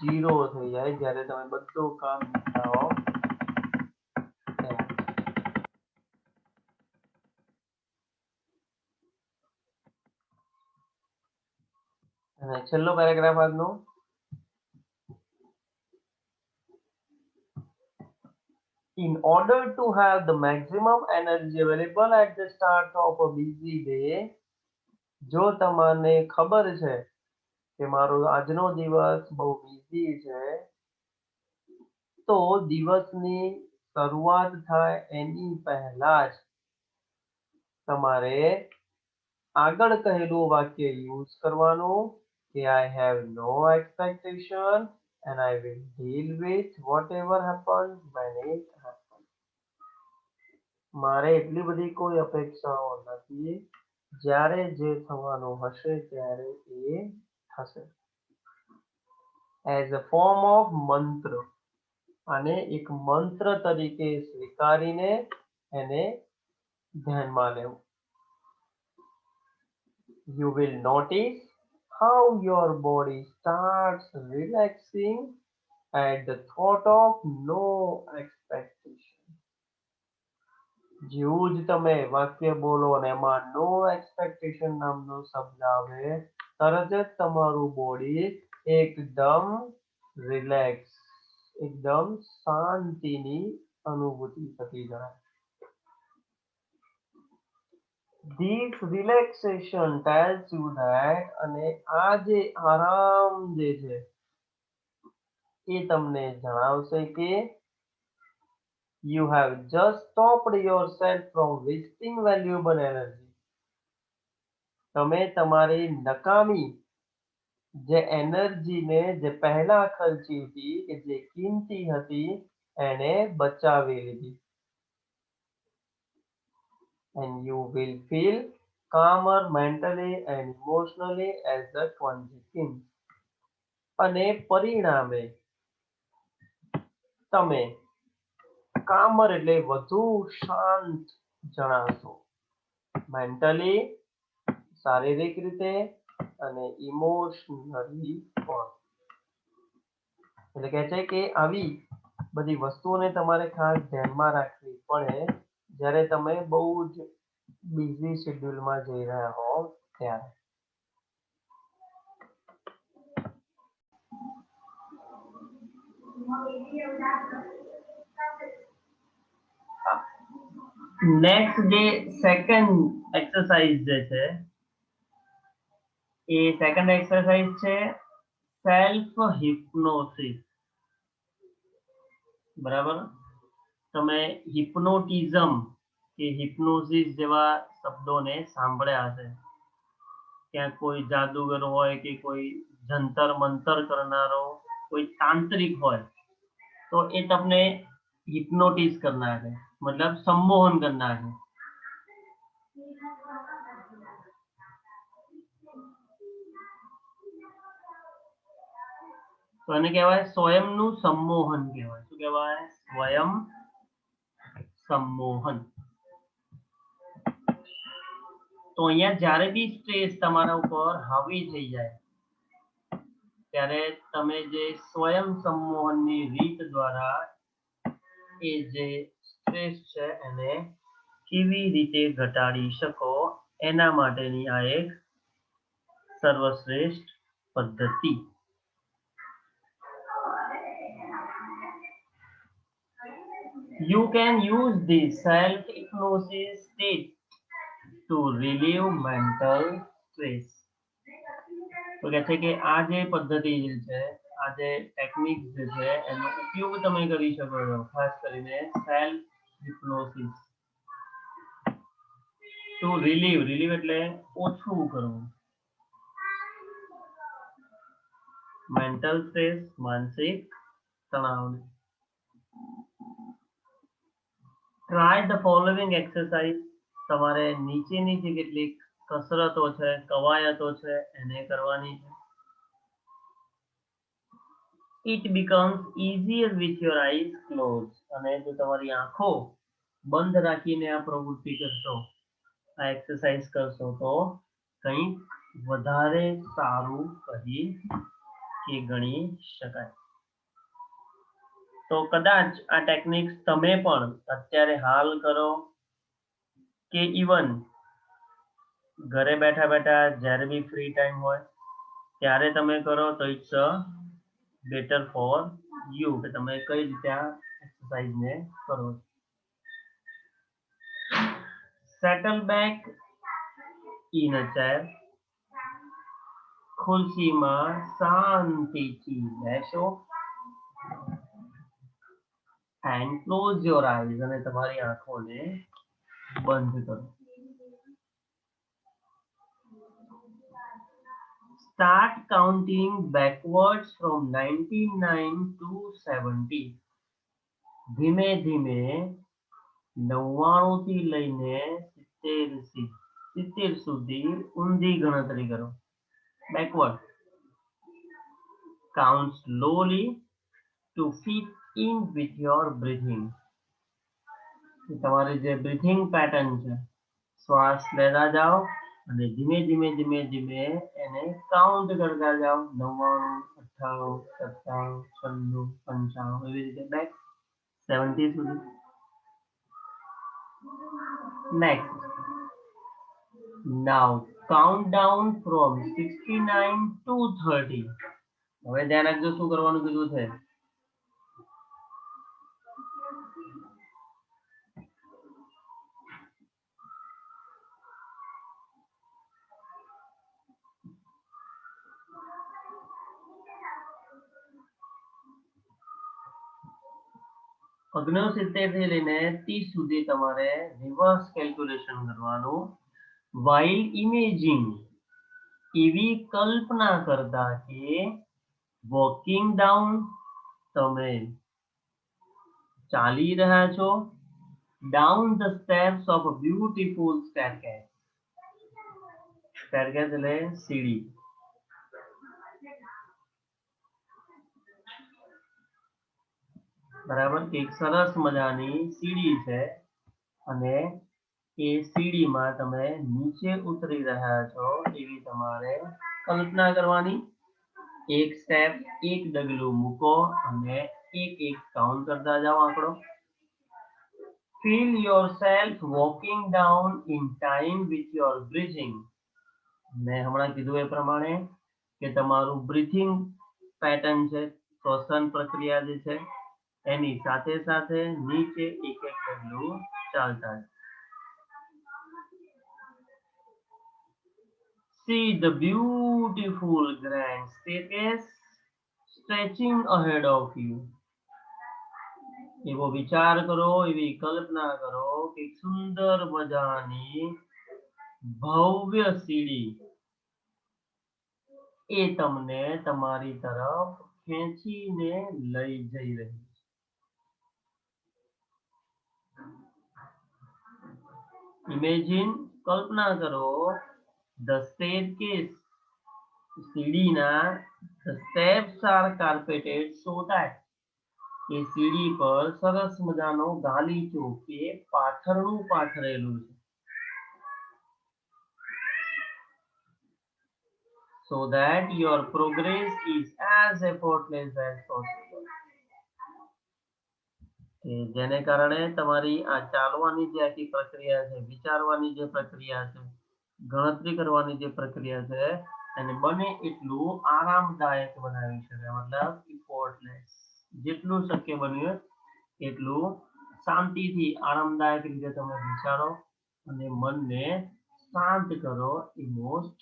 0 થઈ જાય જ્યારે તમે બધું કામ નિપટાવો. અને છેલ્લો પેરેગ્રાફ આજનો, in order to have the maximum energy available at the start of a busy day, જો તમને ખબર છે કે મારો આજનો દિવસ બહુ બિઝી છે, તો દિવસની શરૂઆત થાય એની પહેલા જ તમારે આગળ કહેલું વાક્ય યુઝ કરવાનું કે I have no expectation and I will deal with whatever happens when it happens. મારે એટલી બધી કોઈ અપેક્ષાઓ નથી, જ્યારે જે થવાનું હશે ત્યારે એ થશે. એઝ અ ફોર્મ ઓફ મંત્ર, અને એક મંત્ર તરીકે સ્વીકારીને એને ધ્યાનમાં લેવું. You will notice how your body starts relaxing at the thought of no expectation. જેવું જ તમે વાક્ય બોલો અને એમાં નો એક્સપેક્ટેશન નામનો શબ્દ આવે, તરત જ તમારું બોડી એકદમ રિલેક્સ, એકદમ શાંતિની અનુભૂતિ થતી જાય. This relaxation tells you that, અને આ જે આરામ જે છે એ તમને જણાવશે કે you have just stopped yourself from wasting valuable energy. તમે તમારી નકામી જે એનર્જીને જે પહેલા ખર્ચી હતી કે જે કિંમતી હતી એને બચાવી લીધી. And you will feel calmer mentally and emotionally as the consequence. અને પરિણામે તમે કામર એટલે વધુ શાંત જણાશો, મેન્ટલી, શારીરિક રીતે અને ઇમોશનલી પણ. એટલે કે છે કે આવી બધી વસ્તુઓને તમારે ખાસ ધ્યાનમાં રાખવી પડે જ્યારે તમે બહુ જ બિઝી શેડ્યુલમાં જઈ રહ્યા હો ત્યારે. નેક્સ્ટ જે સેકન્ડ એક્સરસાઇઝ જે છે એ સેકન્ડ એક્સરસાઇઝ છે સેલ્ફ હિપ્નોસિસ. બરાબર, તમે હિપ્નોટિઝમ કે હિપ્નોસિસ જેવા શબ્દોને સાંભળ્યા હશે. ક્યાંક કોઈ જાદુગર હોય કે કોઈ જંતર મંતર કરનારો કોઈ તાંત્રિક હોય તો એ તમને હિપ્નોટિઝ કરનાર છે, મતલબ સંમોહન કરનાર છે. તો એને કહેવાય સ્વયંનું સંમોહન કહેવાય. શું કહેવાય? સ્વયં સંમોહન. તો અહીંયા જ્યારે બી સ્ટ્રેસ તમારા ઉપર હાવી થઈ જાય ત્યારે તમે જે સ્વયં સંમોહનની રીત દ્વારા એ જે સ્ટ્રેસ છે એને કેવી રીતે ઘટાડી શકો એના માટેની આ એક સર્વશ્રેષ્ઠ પદ્ધતિ. You can use the self-hypnosis state to relieve mental stress. તો કહે છે કે આ જે પદ્ધતિ જે છે, આ જે ટેકનિક જે છે એનો ઉપયોગ તમે કરી શકો છો, ખાસ કરીને સેલ્ફ હિપ્નોસિસ ટુ રિલીવ એટલે ઓછું કરવું, મેન્ટલ સ્ટ્રેસ, માનસિક તણાવને. Try the following exercise. તમારે નીચેની જે કેટલીક કસરતો છે, કવાયતો છે એને કરવાની છે. It becomes easier with your eyes closed. અને જો તમારી આંખો બંધ રાખીને આ પ્રવૃત્તિ કરશો, આ એક્સરસાઇઝ કરશો તો કંઈક વધારે સારું કહી કે ગણી શકાય. તો કદાચ આ ટેકનિક્સ તમે પણ અત્યારે હાલ કરો કે ઇવન ઘરે બેઠા બેઠા જ્યારે બી ફ્રી ટાઈમ હોય ત્યારે તમે કરો તો ઇટ્સ બેટર ફોર યુ કે તમે કઈ રીતે આ એક્સરસાઇઝને કરો. Settle back in a chair. ખુરશીમાં શાંતિથી બેસો and close your eyes. અને તમારી આંખોને બંધ કરો. Start counting backwards from 99 to 70. ધીમે ધીમે 99 થી લઈને 70 સુધી ઊંધી ગણતરી કરો. Backward. Count slowly to fit in with your breathing. તમારી જે બ્રીથિંગ પેટર્ન છે, શ્વાસ લેતા જાઓ અને ધીમે ધીમે ધીમે ધીમે એને કાઉન્ટ કરતા જાઓ. 99, 98, 97, 96, 95 એવી રીતે બેક 70 સુધી. Next. Now count down from 69 to 30. હવે ધ્યાન રાખજો શું કરવાનું કીધું છે. અગ્નિ 70 થી લઈને 30 સુધી તમારે રિવર્સ કેલ્ક્યુલેશન કરવાનું. વાઇલ ઇમેજિંગ, એવી કલ્પના કરતા કે વોકિંગ ડાઉન, તમે ચાલી રહ્યા છો, down the steps of a beautiful staircase. Staircase એટલે સીડી. બરાબર, એક સરસ મજાની સીડી છે અને એ સીડીમાં તમે નીચે ઉતરી રહ્યા છો એવી તમારે કલ્પના કરવાની. એક સ્ટેપ, એક ડગલું મૂકો અને એક એક કાઉન્ટ કરતા જાઓ આંકડો. Feel yourself walking down in time with your breathing. મેં હમણાં કીધું એ પ્રમાણે કે તમારું બ્રીથિંગ પેટર્ન છે, શ્વસન પ્રક્રિયા જે છે એની સાથે સાથે નીચે એક એક ડગલું ચાલતા. See the beautiful grand staircase stretching ahead of you. એવો વિચાર કરો, એવી કલ્પના કરો કે સુંદર મજાની ભવ્ય સીડી એ તમને તમારી તરફ ખેંચીને લઈ જઈ રહી છે. ઇમેજિન, કલ્પના કરો, ધ સ્ટેરકેસ, સીડીના the steps are carpeted so that એ સીડી પર સરસ મજાનો ગાલીચો કે પાથરણું પાથરેલું છે. So that your progress is as effortless as possible. જેને કારણે તમારી આ ચાલવાની જે આખી પ્રક્રિયા છે, વિચારવાની જે પ્રક્રિયા છે, ગણતરી કરવાની જે પ્રક્રિયા છે એને બને એટલું આરામદાયક બનાવી શકાય. મતલબ effortless, જેટલું શક્ય બન્યું એટલું શાંતિથી આરામદાયક રીતે તમે વિચારો અને મનને શાંત કરો. એ મોસ્ટ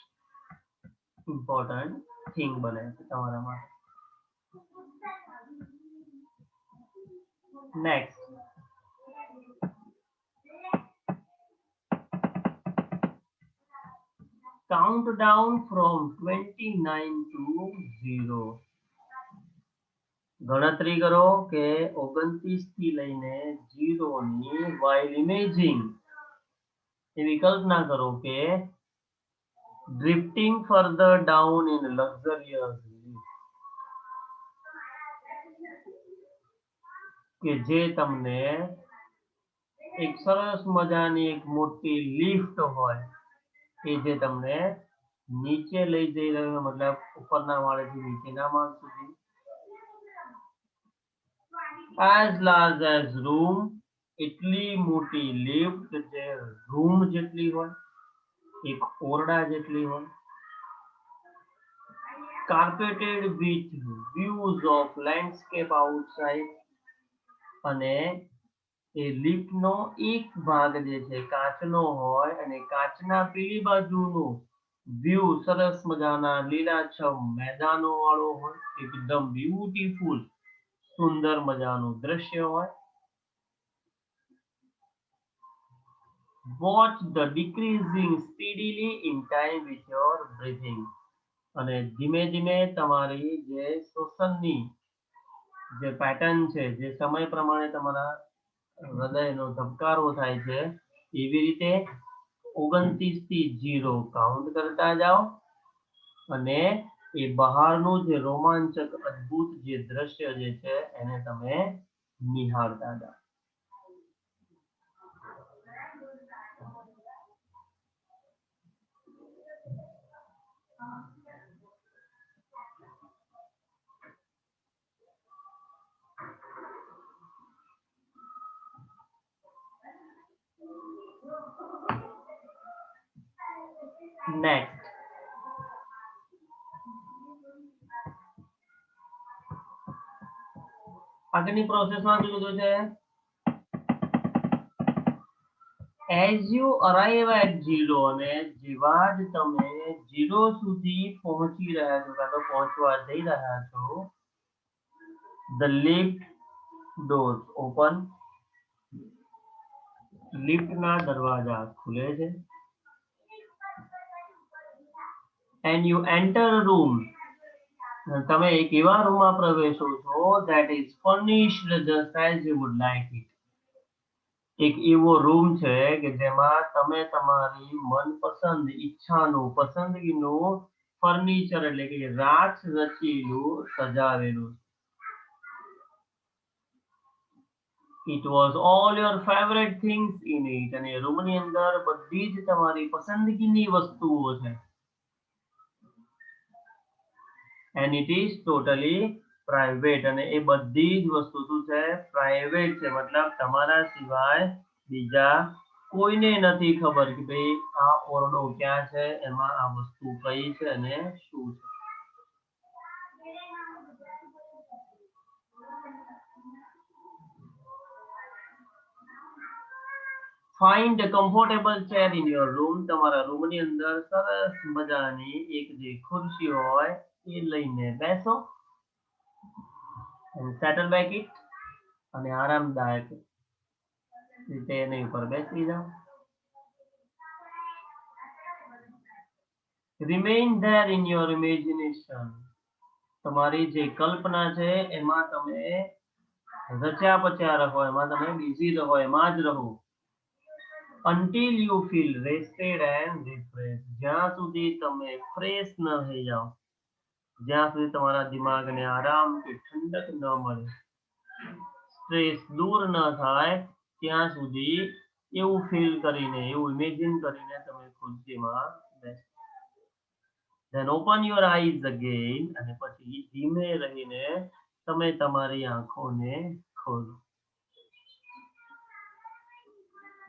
ઇમ્પોર્ટન્ટ થિંગ બને છે તમારા માટે. Next. Count down from 29 to 0. ગણતરી કરો કે 29 થી લઈને 0 ની while imaging, એવી કલ્પના કરો કે drifting further down in luxurious sleep. કે જે તમને એક સરસ મજાની એક મોટી લિફ્ટ હોય કે જે તમને નીચે લઈ જઈ રહ્યો, મતલબ ઉપરના માળેથી નીચેના માળ સુધી. as large as room, એટલી મોટી લિફ્ટ જે રૂમ જેટલી હોય, એક ઓરડા જેટલી હોય. carpeted with views of landscape outside, અને એ લિફ્ટનો એક ભાગ જે છે કાચનો હોય અને કાચના પેલી બાજુનું વ્યૂ સરસ મજાના લીલાછમ મેદાનો વાળો હોય, એકદમ બ્યુટીફુલ સુંદર મજાનું દ્રશ્ય હોય. Watch the decreasing speedily in time with your breathing. અને ધીમે ધીમે તમારી જે શ્વસનની જે પેટર્ન છે, જે સમય પ્રમાણે તમારા હૃદયનો ધબકારો થાય છે એવી રીતે 29 થી 0 કાઉન્ટ કરતા જાઓ અને એ બહારનું જે રોમાંચક અદ્ભુત જે દ્રશ્ય જે છે એને તમે નિહાળતા જાઓ. નેક્સ્ટ આગળની પ્રોસેસમાં શું કીધું છે? As you arrive at 0 અને જેવા જ તમે 0 સુધી પહોંચી રહ્યા છો કાં તો પહોંચવા જઈ રહ્યા છો, the lift doors open, લિફ્ટના દરવાજા ખુલે છે, and you enter a room, તમે એક એવા રૂમમાં પ્રવેશો છો that is furnished just as you would like it. એક એવો રૂમ છે કે જેમાં તમે તમારી મનપસંદ ઈચ્છાનું પસંદગીનું ફર્નિચર એટલે કે રાચ રચેલું સજાવેલું. It was all your favorite things in it અને રૂમની અંદર બધી જ તમારી પસંદગીની વસ્તુઓ છે. And it is totally private અને એ બધી જ વસ્તુ શું છે? પ્રાઇવેટ છે. મતલબ તમારા સિવાય બીજા કોઈને નથી ખબર કે ભાઈ આ ઓરડો ક્યાં છે, એમાં આ વસ્તુ કઈ છે અને શું છે. Find a comfortable chair in your room. તમારા રૂમની અંદર સરસ મજાની એક જે ખુરશી હોય એ લઈને બેસો and settle back it અને આરામદાયક રીતે એની ઉપર બેસી જાઓ. Remain there in your imagination. તમારી જે કલ્પના છે એમાં તમે રચ્યા પચ્યા રહો, એમાં તમે બિઝી રહો, એમાં જ રહો. Until you feel rested and refreshed. જ્યાં સુધી તમે ફ્રેશ ન થઈ જાઓ, જ્યાં સુધી તમારા દિમાગને આરામ કે ઠંડક ન મળે, સ્ટ્રેસ દૂર ન થાય ત્યાં સુધી એવું ફીલ કરીને, એવું ઇમેજિન કરીને તમે ખુરશીમાં બેસો. Then open your eyes again અને પછી ધીમે રહીને તમે તમારી આંખોને ખોલો.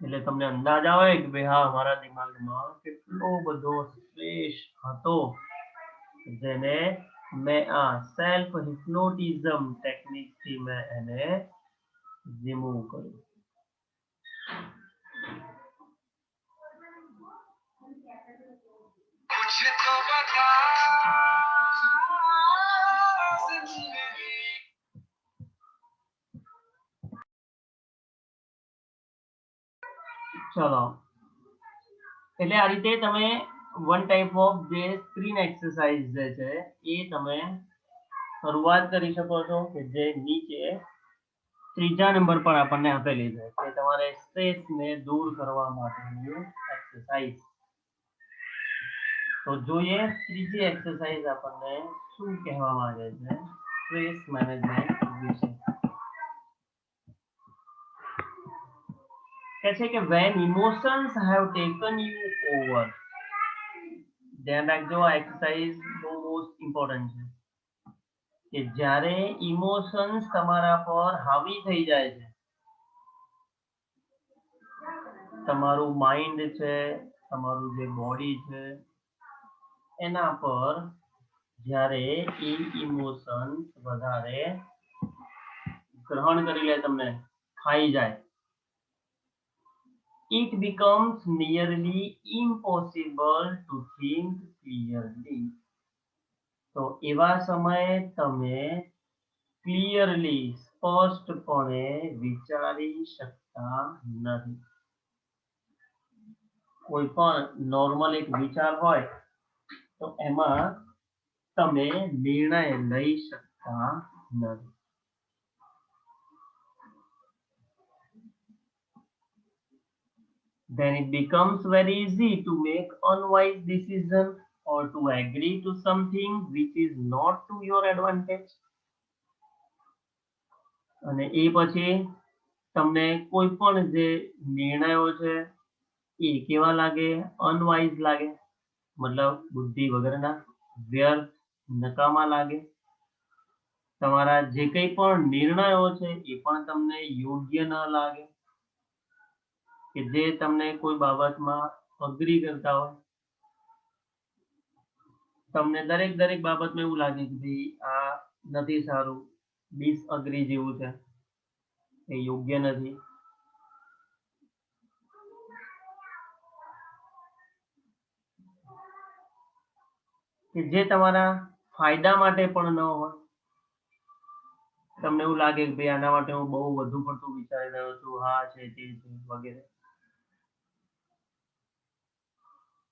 એટલે તમને અંદાજ આવે કે ભાઈ હા મારા દિમાગમાં કેટલો બધો સ્ટ્રેસ હતો જેને મેં આ સેલ્ફ હિપ્નોટિઝમ ટેકનિકથી મેં એને રિમૂવ કર્યું. ચલો એટલે આ રીતે તમે વન ટાઈપ ઓફ જે સ્ક્રીન એક્સરસાઇઝ જે છે એ તમે શરૂઆત કરી શકો છો કે જે નીચે ત્રીજા નંબર પર આપણને આપેલી છે કે તમારે સ્ટ્રેસને દૂર કરવા માટેની એક્સરસાઇઝ. તો જોઈએ ત્રીજી એક્સરસાઇઝ આપણને શું કહેવા માંગે છે સ્ટ્રેસ મેનેજમેન્ટ વિશે. કહે છે કે when emotions have taken you over. ધ્યાન રાખજો આ એક્સરસાઇઝ બહુ મોસ્ટ ઇમ્પોર્ટન્ટ છે કે જ્યારે ઇમોશન્સ તમારા પર હાવી થઈ જાય છે, તમારું માઇન્ડ છે, તમારું જે બોડી છે એના પર જ્યારે એ ઇમોશન વધારે ગ્રહણ કરી લે, તમને ખાઈ જાય, it becomes nearly impossible to think clearly. તો એવા સમયે તમે ક્લિયરલી સ્પષ્ટપણે વિચારી શકતા નથી. કોઈ પણ નોર્મલ એક વિચાર હોય તો એમાં તમે નિર્ણય લઈ શકતા નથી. then it becomes very easy to make unwise decision or to agree to something which is not to your advantage. અને એ પછી તમને કોઈ પણ જે નિર્ણયો છે એ કેવા લાગે? અનવાઇઝ લાગે, મતલબ બુદ્ધિ વગરના, વ્યર્થ, નકામા લાગે. તમારા જે કંઈ પણ નિર્ણયો છે એ પણ તમને યોગ્ય ન લાગે, કે જે તમને કોઈ બાબતમાં અગ્રી કરતા હોય, તમને દરેક બાબતમાં એવું લાગે કે ભાઈ આ નથી સારું, ડિસઅગ્રી જેવું છે, એ યોગ્ય નથી. કે જે તમારા ફાયદા માટે પણ ન હોય, તમને એવું લાગે કે ભાઈ આના માટે હું બહુ વધુ પડતું વિચારી રહ્યો છું, હા છે તે છે વગેરે.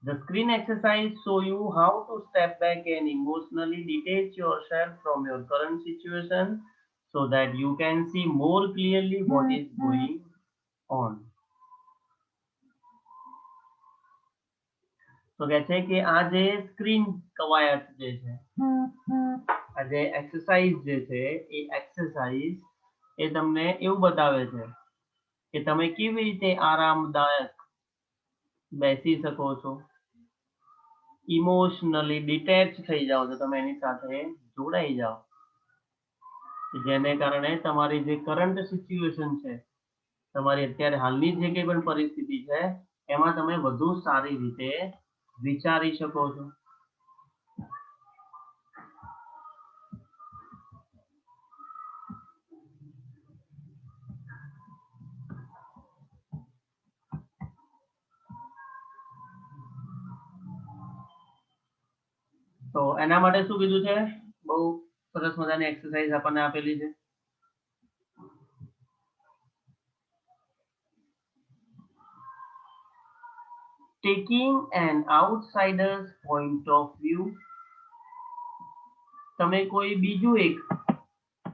The screen exercise show you how to step back and emotionally detach yourself from your current situation so that you can see more clearly what is going on. તો કહે છે કે આ જે સ્ક્રીન કવાયત જે છે, આ જે એક્સરસાઇઝ જે છે એ એક્સરસાઇઝ એ તમને એવું બતાવે છે કે તમે કેવી રીતે આરામદાયક બેસી શકો છો, ઇમોશનલી ડિટેચ થઈ જાઓ છો, તમે એની સાથે જોડાઈ જાઓ, જેને કારણે તમારી જે કરંટ સિચ્યુએશન છે, તમારી અત્યારે હાલની જે કંઈ પણ પરિસ્થિતિ છે એમાં તમે વધુ સારી રીતે વિચારી શકો છો. તો એના માટે શું કીધું છે? બહુ સરસ મજાની એક્સરસાઇઝ આપણને આપેલી છે. Taking an outsider's point of view. તમે કોઈ બીજું એક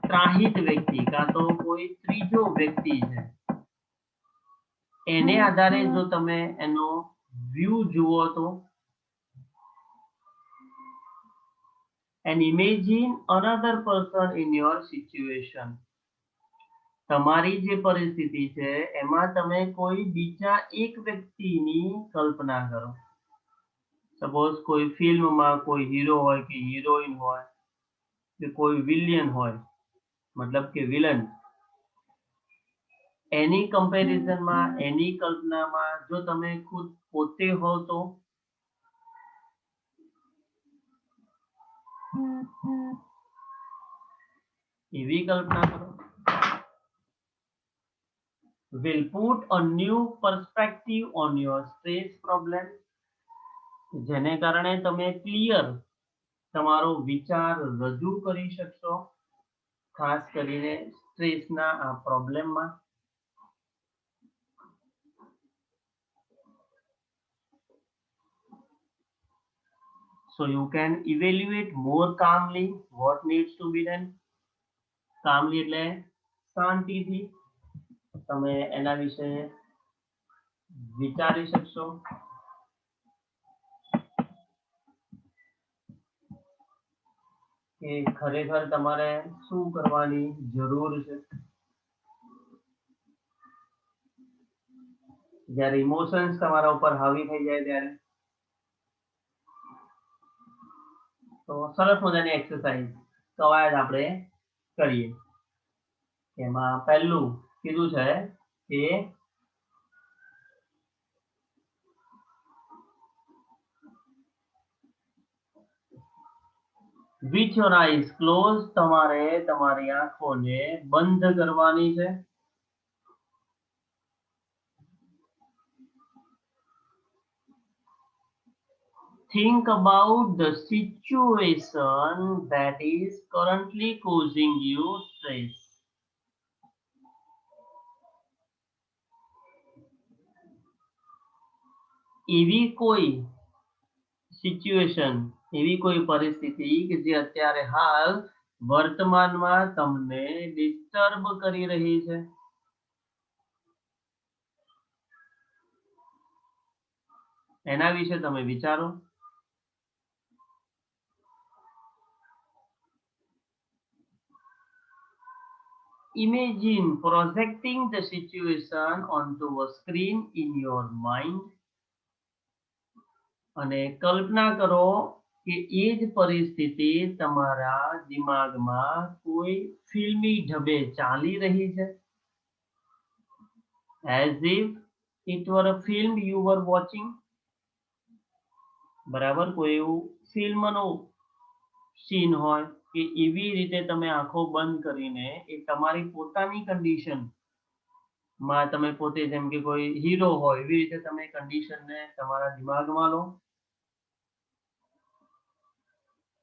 ત્રાહિત વ્યક્તિ કાં તો કોઈ ત્રીજો વ્યક્તિ છે એને આધારે જો તમે એનો વ્યૂ જુઓ તો, and imagine another person in your situation. તમારી જે પરિસ્થિતિ છે એમાં તમે કોઈ બીજા એક વ્યક્તિની કલ્પના કરો. સપોઝ કોઈ ફિલ્મમાં કોઈ હીરો હોય કે હિરોઈન હોય કે કોઈ વિલિયન હોય, મતલબ કે વિલન, એની કમ્પેરિઝનમાં, એની કલ્પનામાં જો તમે ખુદ પોતે હો તો એવી કલ્પના કરો. Will put a new perspective on your stress problem, જેને કારણે તમે ક્લિયર તમારો વિચાર રજૂ કરી શકશો, ખાસ કરીને સ્ટ્રેસના આ પ્રોબ્લેમમાં. So you can evaluate more calmly what needs to be done. Calmly એટલે શાંતિથી તમે એના વિશે વિચારી શકશો કે ખરેખર તમારે શું કરવાની જરૂર છે. જ્યારે ઇમોશન્સ તમારા ઉપર હાવી થઈ જાય ત્યારે. તો સરસ મજાની એક્સરસાઇઝ કવાયત આપણે કરીએ. એમાં પહેલું કીધું છે કે with your eyes closed, તમારે તમારી આંખોને બંધ કરવાની છે. Think about the situation that is currently causing you stress. એવી કોઈ સિચ્યુએશન, એવી કોઈ પરિસ્થિતિ કે જે અત્યારે હાલ વર્તમાનમાં તમને ડિસ્ટર્બ કરી રહી છે. એના વિશે તમે વિચારો. Imagine projecting the situation onto a screen in your mind. અને કલ્પના કરો કે એ જ પરિસ્થિતિ તમારા દિમાગમાં કોઈ ફિલ્મી ઢબે ચાલી રહી છે. As if it were a film you were watching. બરાબર, કોઈ એવું ફિલ્મનો સીન હોય કે એવી રીતે તમે આંખો બંધ કરીને એ તમારી પોતાની કન્ડિશન માં તમે પોતે જેમ કે કોઈ હીરો હોય એવી રીતે તમે કન્ડિશનને તમારા દિમાગમાં લો.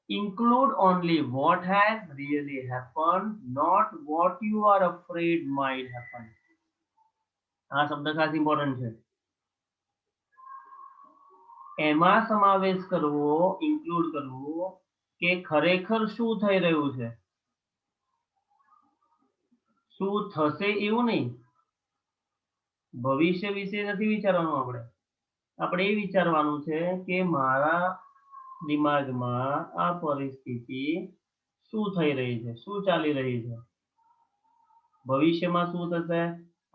Include only what has really happened, not what you are afraid might happen. આ શબ્દ ખાસ ઇમ્પોર્ટન્ટ છે. એમાં સમાવેશ કરવો, ઇન્ક્લુડ કરવું કે ખરેખર શું થઈ રહ્યું છે, શું થશે એવું નહીં. ભવિષ્ય વિશે નથી વિચારવાનું આપણે. આપણે એ વિચારવાનું છે કે મારા દિમાગમાં આ પરિસ્થિતિ શું થઈ રહી છે, શું ચાલી રહી છે, ભવિષ્યમાં શું થશે,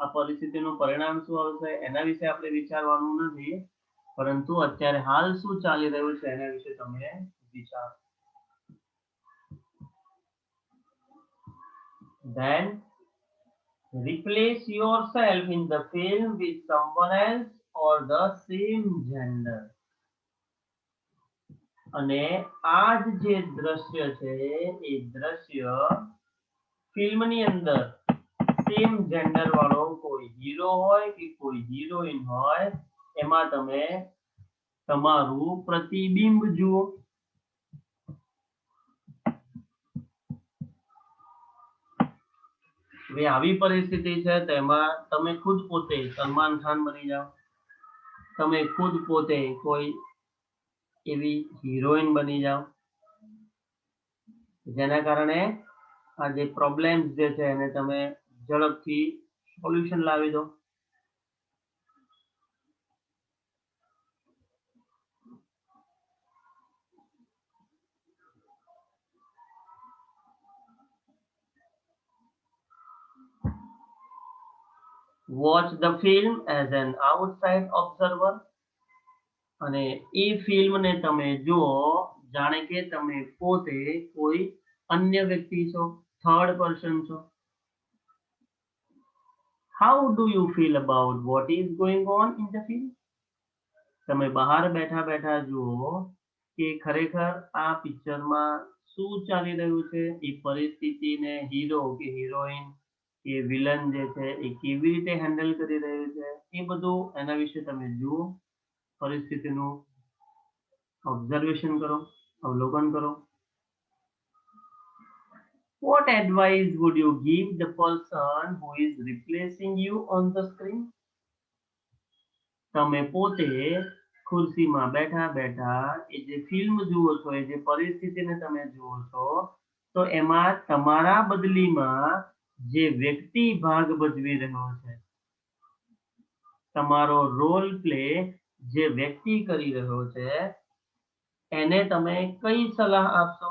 આ પરિસ્થિતિનું પરિણામ શું આવશે, એના વિશે આપણે વિચારવાનું નથી, પરંતુ અત્યારે હાલ શું ચાલી રહ્યું છે એના વિશે તમે વિચારો. Then replace yourself in the film with someone else or the same gender. અને આ જે દ્રશ્ય છે એ દ્રશ્ય ફિલ્મની અંદર સેમ જેન્ડર વાળો કોઈ હીરો હોય કે કોઈ હિરોઈન હોય એમાં તમે તમારું પ્રતિબિંબ જુઓ. હવે આવી પરિસ્થિતિ છે તેમાં તમે ખુદ પોતે સલમાન ખાન બની જાઓ, તમે ખુદ પોતે કોઈ એવી હિરોઈન બની જાઓ, જેના કારણે આ જે પ્રોબ્લેમ્સ જે છે એને તમે ઝડપથી સોલ્યુશન લાવી દો. Watch the film as an outside observer. અને એ ફિલ્મને તમે જુઓ જાણે કે તમે પોતે કોઈ અન્ય વ્યક્તિ છો, થર્ડ પર્સન છો. How do you feel about what is going on in the film? તમે બહાર બેઠા બેઠા જુઓ કે ખરેખર આ પિક્ચરમાં શું ચાલી રહ્યું છે, એ પરિસ્થિતિને હીરો કે હિરોઈન કે વિલન જે છે એ કેવી રીતે હેન્ડલ કરી રહ્યું છે, એ બધું એના વિશે તમે જુઓ, પરિસ્થિતિનું ઓબ્ઝર્વેશન કરો, અવલોકન કરો. What advice would you give the person who is replacing you on the screen? તમે પોતે ખુરશીમાં બેઠા બેઠા એ જે ફિલ્મ જુઓ છો, એ જે પરિસ્થિતિને તમે જુઓ છો, તો એમાં તમારા બદલીમાં જે વ્યક્તિ ભાગ ભજવી રહ્યો છે, તમારો રોલ પ્લે જે વ્યક્તિ કરી રહ્યો છે, એને તમે કઈ સલાહ આપશો?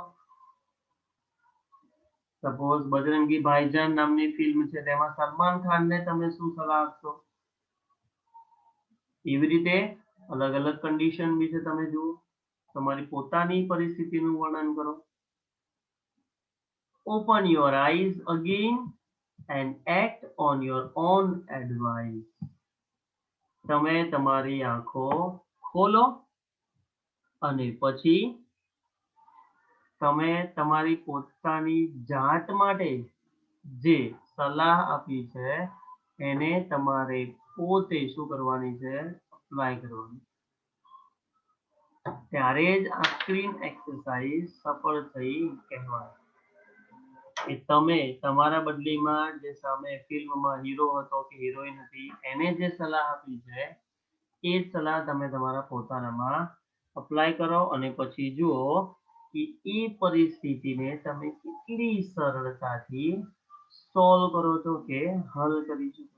સપોઝ બજરંગી ભાઈજાન નામની ફિલ્મ છે તેમાં સલમાન ખાનને તમે શું સલાહ આપશો? એવી રીતે અલગ અલગ કન્ડિશન વિશે તમે જુઓ, તમારી પોતાની પરિસ્થિતિનું વર્ણન કરો. Open your eyes again and act on your own advice. તમે તમારી આંખો ખોલો અને પછી તમે તમારી પોતાની જાત માટે જે સલાહ આપી છે એને તમારે પોતે શું કરવાની છે, અપ્લાય કરવાની. ત્યારે જ આ સ્ક્રીન એક્સરસાઇઝ સફળ થઈ કહેવાય. કે તમે તમારા બદલીમાં જે સામે ફિલ્મમાં હીરો હતો કે હિરોઈન હતી એને જે સલાહ આપી છે એ જ સલાહ તમે તમારા પોતાનામાં અપ્લાય કરો અને પછી જુઓ કે એ પરિસ્થિતિને તમે કેટલી સરળતાથી સોલ્વ કરો છો કે હલ કરી શકો.